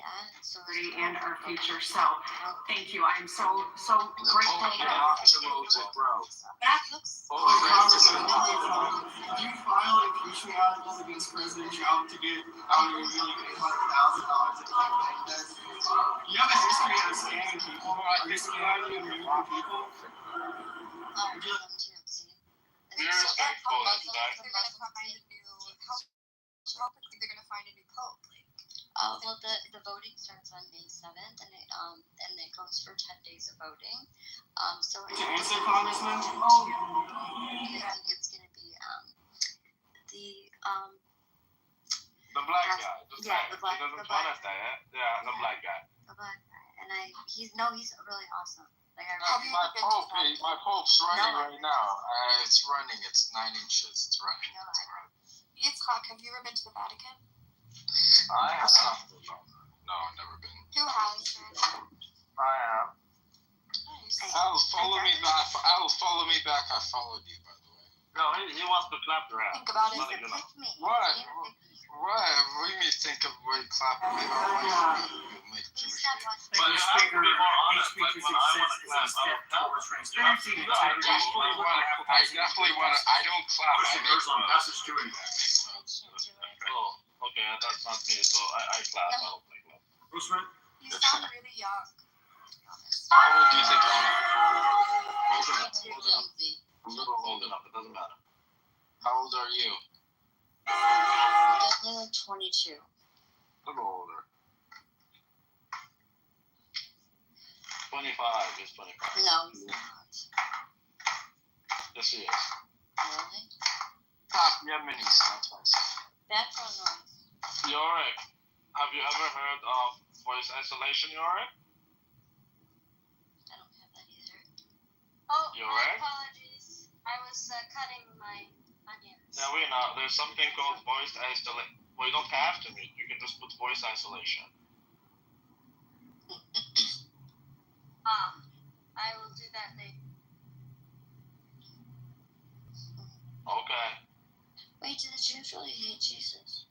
Yeah, so and our future. So, thank you. I'm so grateful that. Yeah, he looks. Do you file impeachment articles against president, you're out to get out here, you're really getting $100,000 in campaign. You have a history of scamming people. Are you scamming American people? Would you like to see? We're respectful of that. How quickly they're gonna find a new pope? Well, the voting starts on May 7th, and it goes for 10 days of voting. So To answer, Congressman? I think it's gonna be The black guy. the black He doesn't guy. understand. Yeah, the black guy. The black guy, and he's really awesome. Like I really. My Pope's running right now. It's running. It's 9 inches. It's running. Yitzhak, have you ever been to the Vatican? I have. No, I've never been. Who has? I have. Nice. I'll follow me back. I followed you, by the way. No, he wants to clap their ass. Think about it. Pick me. What? What do you mean think of where clapping? Maybe I'll make Please Jewish stop people. watching. But you have to be more honest. Like when I want to clap, I don't clap. Transparency and I integrity. definitely want to. I don't clap. I Pushing make personal clap. message to him. Oh, okay, that's not me. So I clap. I don't play clap. Congressman? You sound really young. To be honest. How old do you think I am? A little old enough. It doesn't matter. How old are you? Definitely like 22. A little older. 25 is 25. No, he's not. Yes, he is. Really? Yemeni, that's what I said. Background noise. Yorick, have you ever heard of voice isolation, Yorick? I don't have that either. Oh, You my alright? apologies. I was cutting my onions. Yeah, we know. There's something called voice isolation. Well, you don't have to mute. You can just put voice isolation. I will do that later. Okay. Wait, do the Jews really hate Jesus?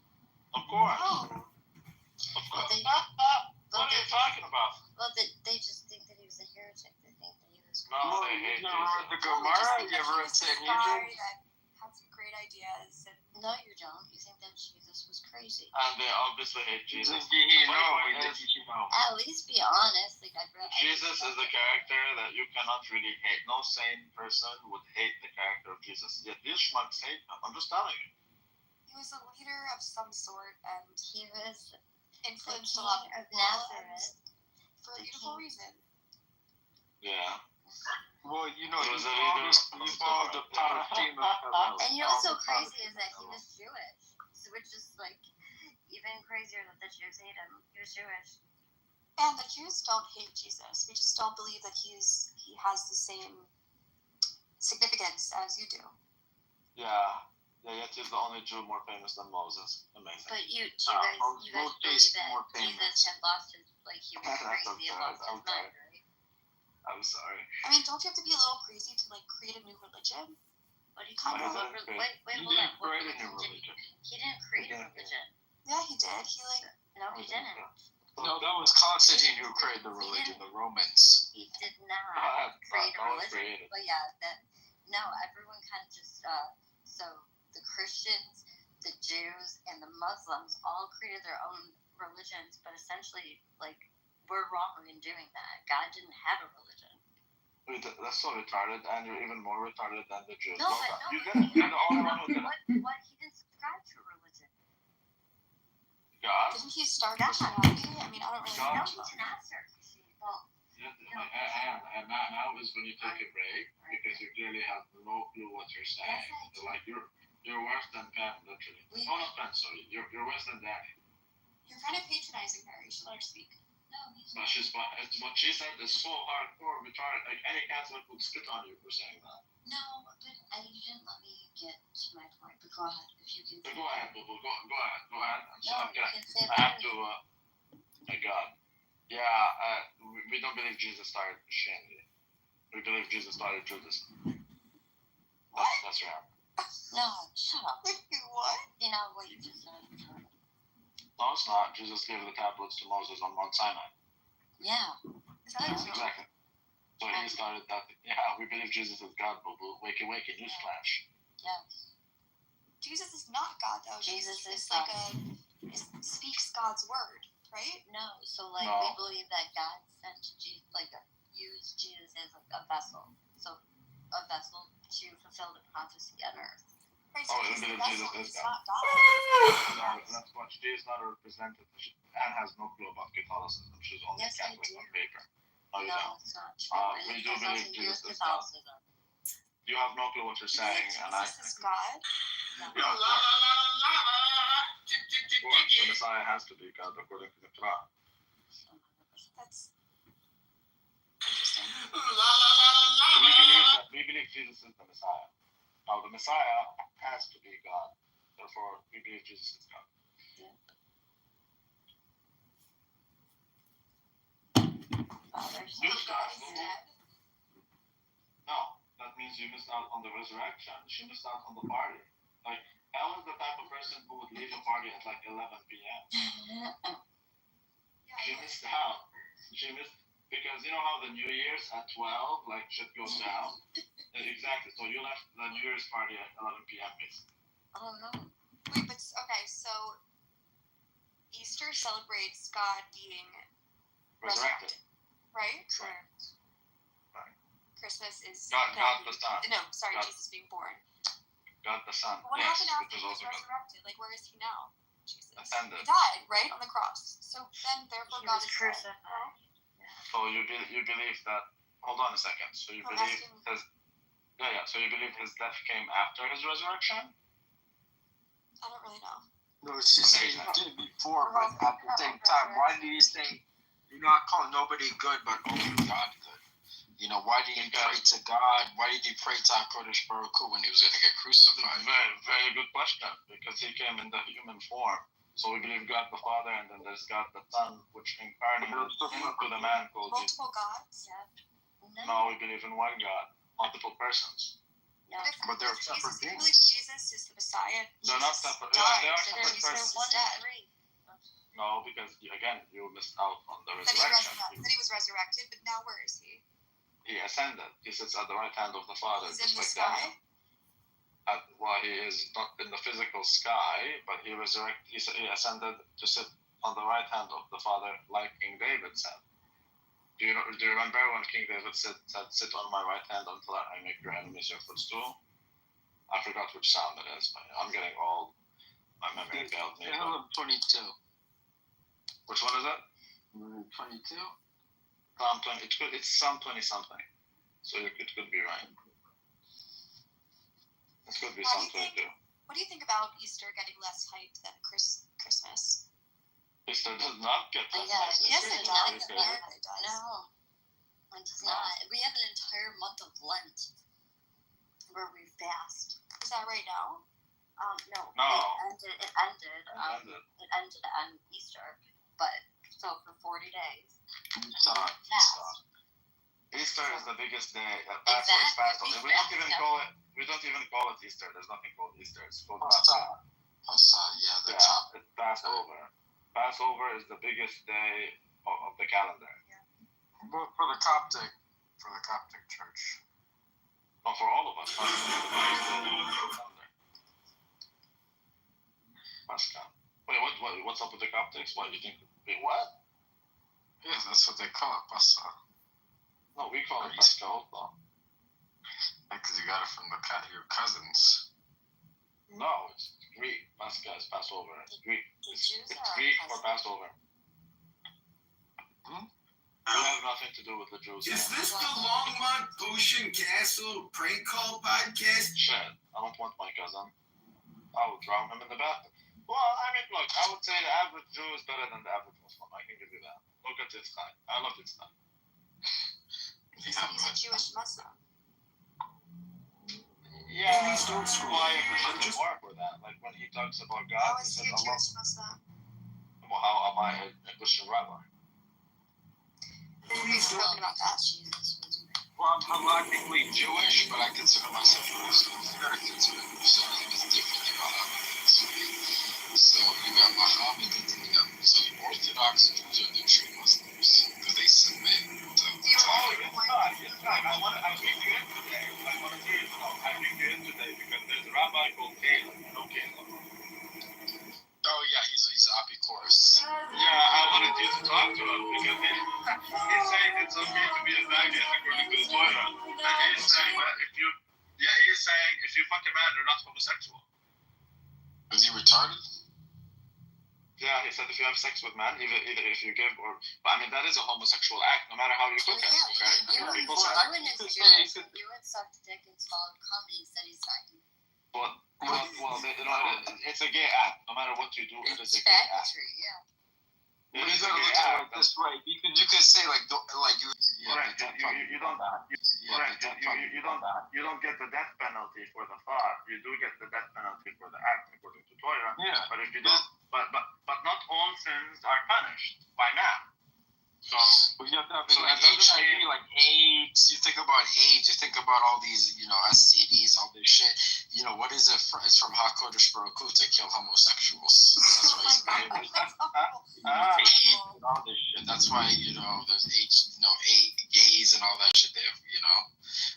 Of course. Oh. Of course. They- What are you talking about? Well, they just think that he was a heretic. They think that he was. No, they hate You ever read Jesus. the Gemara? You ever read Sanhedrin? That had some great ideas. And No, you don't. You think that Jesus was crazy. And they obviously hate Jesus. You The know, funny we part did is, you know. At least be honest. Like I read. Jesus is a character that you cannot really hate. No sane person would hate the character of Jesus. Yet these schmucks hate him. I'm just telling you. he was a leader of some sort and He was influenced the a lot king of of people Nazareth. for a beautiful reason. Yeah. Well, you know, He you was a leader. followed the paradigm of And you know what's so crazy is that he was Jewish, so which is like even crazier that the Jews hate him. He was Jewish. And the Jews don't hate Jesus. We just don't believe that he has the same significance as you do. Yeah. Yeah, yet he's the only Jew more famous than Moses. Amazing. But you most guys days believe that more Jesus famous. had lost his, like he was That's crazy and lost his okay. mind, right? I'm sorry. I mean, don't you have to be a little crazy to like create a new religion? What do you Come call on. it? Wait, You hold on. didn't What create a new religion? religion. He didn't create a religion. Yeah, he did. He like No, he didn't. No, that was Constantine who created the religion, the Romans. He did not create a religion. Created. But yeah, everyone kind of just so the Christians, the Jews, and the Muslims all created their own religions, but essentially, like, we're wrong in doing that. God didn't have a religion. Wait, that's so retarded, and you're even more retarded than the Jews. No, Well but done. no, You but did it. You're the only one who did it. What? He didn't subscribe to a religion. God? didn't he start Christianity? I mean, I don't really God. know. No, he did not start Christianity. Well, And now is when you take a break because you clearly have no clue what you're saying. Like you're worse than Pam, literally. Oh, not Pam, sorry. You're worse than Danny. You're kind of patronizing her. You should let her speak. no, he's But what she said is so hardcore, retarded. Like any Catholic would spit on you for saying that. no, but you didn't let me get to my point. But go ahead, if you can. But go ahead, Boo. Go ahead. I'm No, sorry. you can say I have to. My God. Yeah. We don't believe Jesus started Christianity. We believe Jesus started Judaism. That's right. No, shut up. What? You know what you just said. No, it's not. Jesus gave the tablets to Moses on Mount Sinai. Yeah. Is that true? Exactly. So he started that. Yeah, we believe Jesus is God, boo boo. Wakey, wakey, newsflash. Yes. Jesus is not God though. Jesus is like speaks God's word, right? No, so like No. we believe that God sent Jesus, used Jesus as a vessel, so a vessel to fulfill the prophecy on earth. Right, Oh, he's you the believe vessel, Jesus is he's God. not God. No, that's what she is not represented. Anne has no clue about Catholicism. She's only Yes, I Catholic do. on paper. No, you No, don't. it's not true. And We it do has believe nothing to do Jesus with is God. Catholicism. You have no clue what you're You saying, believe and I. Jesus is God? Yeah, of course. Of course, the Messiah has to be God according to the Quran. That's interesting. We believe Jesus is the Messiah. Now the Messiah has to be God. Therefore, we believe Jesus is God. Father, You God is dead. No, that means you missed out on the resurrection. She missed out on the party. Like, Ellen is the type of person who would leave a party at like 11 p.m. She missed out. She missed, because you know how the New Year's at 12, like, shit goes down? Exactly. So you left the New Year's party at 11 p.m. basically. Oh no. Wait, but okay, so Easter celebrates God being Resurrected. right? Correct. Right. Christmas is God the Son. No, sorry, God. Jesus being born. God the Son. But what Yes, happened after which is he was also God. resurrected? Like, where is he now? Jesus. Ascended. He died, right, on the cross. So then, therefore, He God was is crucified. dead. So you believe that. Hold on a second. So you I'm believe asking- his. Yeah. So you believe his death came after his resurrection? I don't really know. No, she said he did before, but at the same time, why do you say you're not calling nobody good, but only God good? You know, why did he pray to God? Why did he pray to HaKadosh Baruch Hu when he was going to get crucified? Very, very good question. Because he came in the human form. So we believe God the Father, and then there's God the Son, which incarnated into the man called Jesus. Multiple gods? No, we believe in one God, multiple persons. No. But they're If separate Jesus, I beings. believe Jesus is the Messiah. They're not Jesus separate. died, They are so separate Jesus persons. is dead. No, because again, you missed out on the Then he, resurrection. then he was resurrected, but now where is he? He ascended. He sits at the right hand of the Father, He's in just the like sky? Daniel. Well, he is not in the physical sky, but he ascended to sit on the right hand of the Father, like King David said. Do you remember when King David said, "Sit on my right hand until I make your enemies your footstool"? I forgot which psalm it is, but I'm getting old. My memory failed me. Psalm 22. Which one is it? 22. Psalm 20. It's Psalm 20 something. So it could be right. It could be Psalm 22. What do you think about Easter getting less hype than Christmas? Easter does not get that. Yeah, Yes, it does. Easter. America does. No, it does not. We have an entire month of Lent where we fast. Is that right now? No. No. It ended on Easter, but so for 40 days. Easter is the biggest day. Passover is Passover. We don't even call it. We don't even call it Easter. There's nothing called Easter. It's called Passover. Yeah, It's Passover. Passover is the biggest day of the calendar. But for the Coptic church. Not for all of us. Pascha. Wait, what's up with the Coptics? What, you think? Wait, what? Yes, that's what they call it, Pascha. No, we call it Pascha also. Because you got it from your cousins. No, it's Greek. Pascha is Passover. It's Greek. It's Jews Greek for Passover. We have nothing to do with the Jews. Is this the Longmont Potion Castle prank call podcast? Shit, I don't want my cousin. I would drown him in the bathroom. Well, I mean, look, I would say the average Jew is better than the average Muslim. I can give you that. Look at Yitzchak. I love Yitzchak. He's a Jewish Muslim. Yeah, please don't why just work with that. Like when he talks about God, How he is says he a Allah. Jewish Muslim? Well, how am I a Christian rabbi? Please don't about that. Well, I'm halakhically Jewish, but I consider myself a Muslim. You gotta consider yourself as different Mohammedans. So you got Mohammedans and you got Orthodox Jews are the true Muslims because they submit to I bring you in today because there's a rabbi called Caleb. You know not homosexual. Is he retarded? Yeah, he said if you have sex with men, either if you give or, but I mean that is a homosexual act, no matter how you look at it. Okay? People say, You would suck the dick and swallow comedy instead of saying. well, it's a gay act. No matter what you do, it is a gay act. Yeah. It But is you a gotta gay look at it act. like this way. You can say like you. Correct. You don't get the death penalty for the thought. You do get the death penalty for the act, according to Torah. Yeah. But if you don't, but not all sins are punished by man. So you have to have so like HIV, like AIDS. You think about AIDS. You think about all these, STDs, all this shit. What is it? It's from HaKodesh Baruch Hu to kill homosexuals. That's why he's AIDS and all this shit. That's why there's gays and all that shit. They have,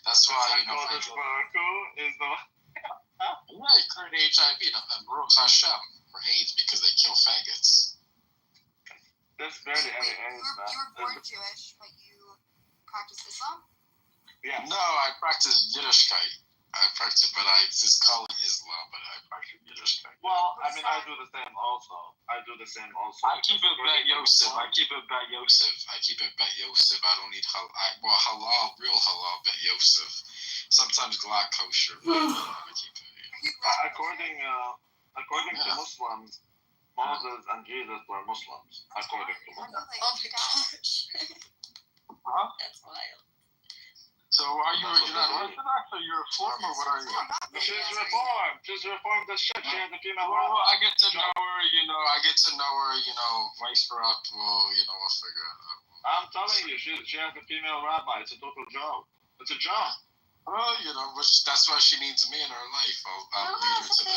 That's why HaKodesh Baruch Hu is the yeah, he cleared HIV and Baruch Hashem for AIDS because they kill faggots. That's barely any AIDS, man. You were born Jewish, but you practice Islam? Yeah. No, I practice Yiddishkeit. But I just call it Islam, but I practice Yiddishkeit. Well, I mean, I do the same also. I keep it Bet Yosef. I keep it Bet Yosef. I don't eat halal, real halal Bet Yosef. Sometimes glad kosher. But, I keep it. According to Muslims, Moses and Jesus were Muslims, according to Muslims. Oh my gosh. Huh? That's wild. So are you're not Orthodox or you're Reform or what are you? She's Reformed. She's Reformed as shit. She has a female Well, I get to know her, vice her up, we'll figure it out. I'm telling you, she has a female rabbi. It's a total joke. It's a joke. Well, that's why she needs me in her life. I'll lead her to the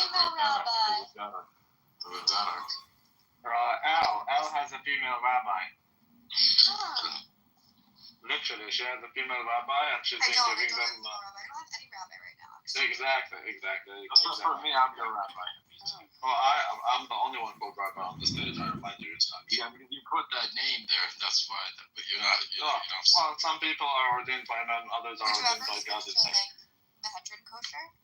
Dadak. Al has a female rabbi. Literally, she has a female rabbi, and she's been giving them. I don't have any rabbi right now. Exactly. For me, I'm your rabbi. Well, I'm the only one called rabbi on the stage. I remind you, it's not. Yeah, you put that name there, that's why. But you're not. You don't. Well, some people are ordained by men, others are ordained by God. Is Mehedrin kosher?